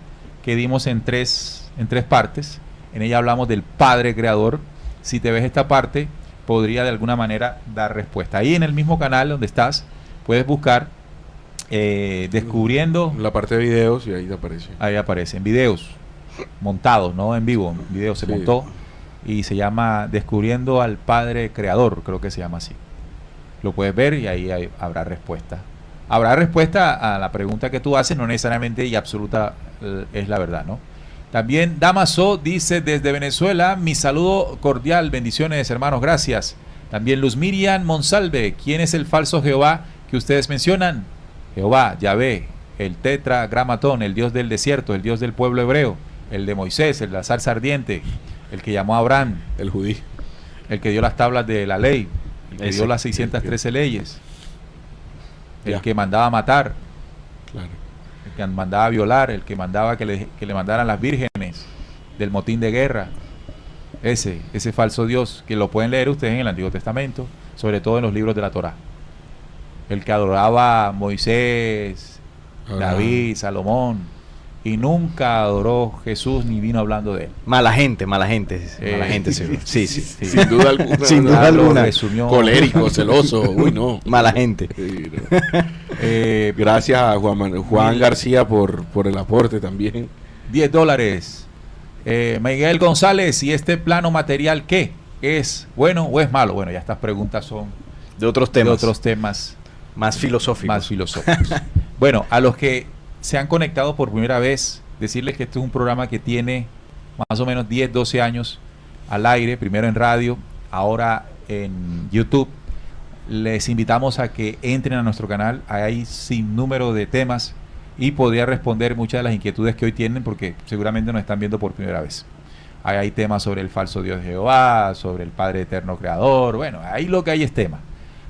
[SPEAKER 2] que dimos en tres partes. En ella hablamos del Padre Creador. Si te ves esta parte, podría de alguna manera dar respuesta. Ahí en el mismo canal donde estás, puedes buscar descubriendo...
[SPEAKER 4] La parte de videos y ahí te aparece.
[SPEAKER 2] Ahí aparecen videos montados, no en vivo, en video se
[SPEAKER 4] Sí.
[SPEAKER 2] montó y se llama Descubriendo al Padre Creador, creo que se llama así. Lo puedes ver y ahí habrá respuesta. Habrá respuesta a la pregunta que tú haces, no necesariamente y absoluta es la verdad, ¿no? También Damaso dice desde Venezuela, mi saludo cordial, bendiciones hermanos, gracias. También Luz Miriam Monsalve, ¿quién es el falso Jehová que ustedes mencionan? Jehová, Yahvé, el tetragramatón, el Dios del desierto, el Dios del pueblo hebreo, el de Moisés, el de la zarza ardiente, el que llamó a Abraham,
[SPEAKER 4] El judío.
[SPEAKER 2] el que dio las tablas de la ley, el que
[SPEAKER 3] Ese.
[SPEAKER 2] dio las 613 leyes, el
[SPEAKER 4] Ya.
[SPEAKER 2] que mandaba matar,
[SPEAKER 4] Claro.
[SPEAKER 2] el que mandaba violar, el que mandaba que le mandaran las vírgenes del motín de guerra. Ese falso Dios, que lo pueden leer ustedes en el Antiguo Testamento, sobre todo en los libros de la Torá. El que adoraba a Moisés, David, Salomón, y nunca adoró Jesús ni vino hablando de él.
[SPEAKER 3] Mala gente, seguro. Sí.
[SPEAKER 4] Sin duda alguna.
[SPEAKER 3] Sin duda
[SPEAKER 2] Lo
[SPEAKER 3] alguna.
[SPEAKER 2] resumió.
[SPEAKER 4] Colérico, celoso. Uy, no.
[SPEAKER 3] Mala gente.
[SPEAKER 4] Sí, no. Gracias a Juan García por el aporte también.
[SPEAKER 2] $10. Miguel González, ¿y este plano material qué? ¿Es bueno o es malo? Bueno, ya estas preguntas son
[SPEAKER 3] De otros
[SPEAKER 2] de
[SPEAKER 3] temas.
[SPEAKER 2] otros temas
[SPEAKER 3] Más filosóficos.
[SPEAKER 2] más filosóficos. Bueno, a los que se han conectado por primera vez, decirles que este es un programa que tiene más o menos 10, 12 años al aire, primero en radio, ahora en YouTube. Les invitamos a que entren a nuestro canal, hay sin número de temas y podría responder muchas de las inquietudes que hoy tienen porque seguramente nos están viendo por primera vez. Ahí hay temas sobre el falso Dios de Jehová, sobre el Padre Eterno Creador, bueno, ahí lo que hay es tema.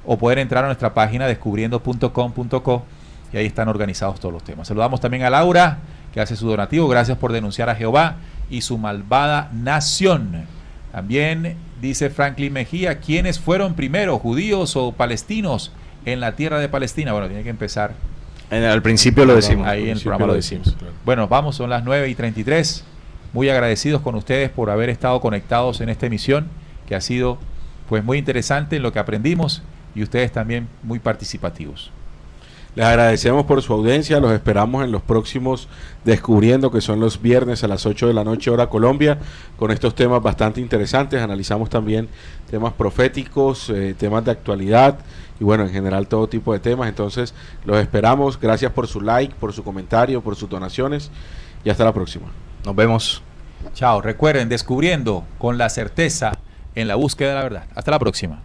[SPEAKER 2] O poder entrar a nuestra página descubriendo.com.co y ahí están organizados todos los temas. Saludamos también a Laura, que hace su donativo. Gracias por denunciar a Jehová y su malvada nación. También dice Franklin Mejía, ¿quiénes fueron primero, judíos o palestinos en la tierra de Palestina? Bueno, tiene que empezar.
[SPEAKER 3] Al principio lo decimos.
[SPEAKER 2] Ahí en el programa lo decimos.
[SPEAKER 4] Claro.
[SPEAKER 2] Bueno, vamos, son las 9:33. Muy agradecidos con ustedes por haber estado conectados en esta emisión, que ha sido pues muy interesante en lo que aprendimos y ustedes también muy participativos.
[SPEAKER 4] Les agradecemos por su audiencia, los esperamos en los próximos Descubriendo, que son los viernes a las 8 de la noche hora Colombia, con estos temas bastante interesantes. Analizamos también temas proféticos, temas de actualidad y bueno, en general todo tipo de temas. Entonces los esperamos, gracias por su like, por su comentario, por sus donaciones y hasta la próxima.
[SPEAKER 3] Nos vemos.
[SPEAKER 2] Chao, recuerden, Descubriendo con la certeza en la búsqueda de la verdad. Hasta la próxima.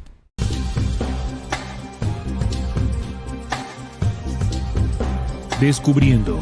[SPEAKER 1] Descubriendo.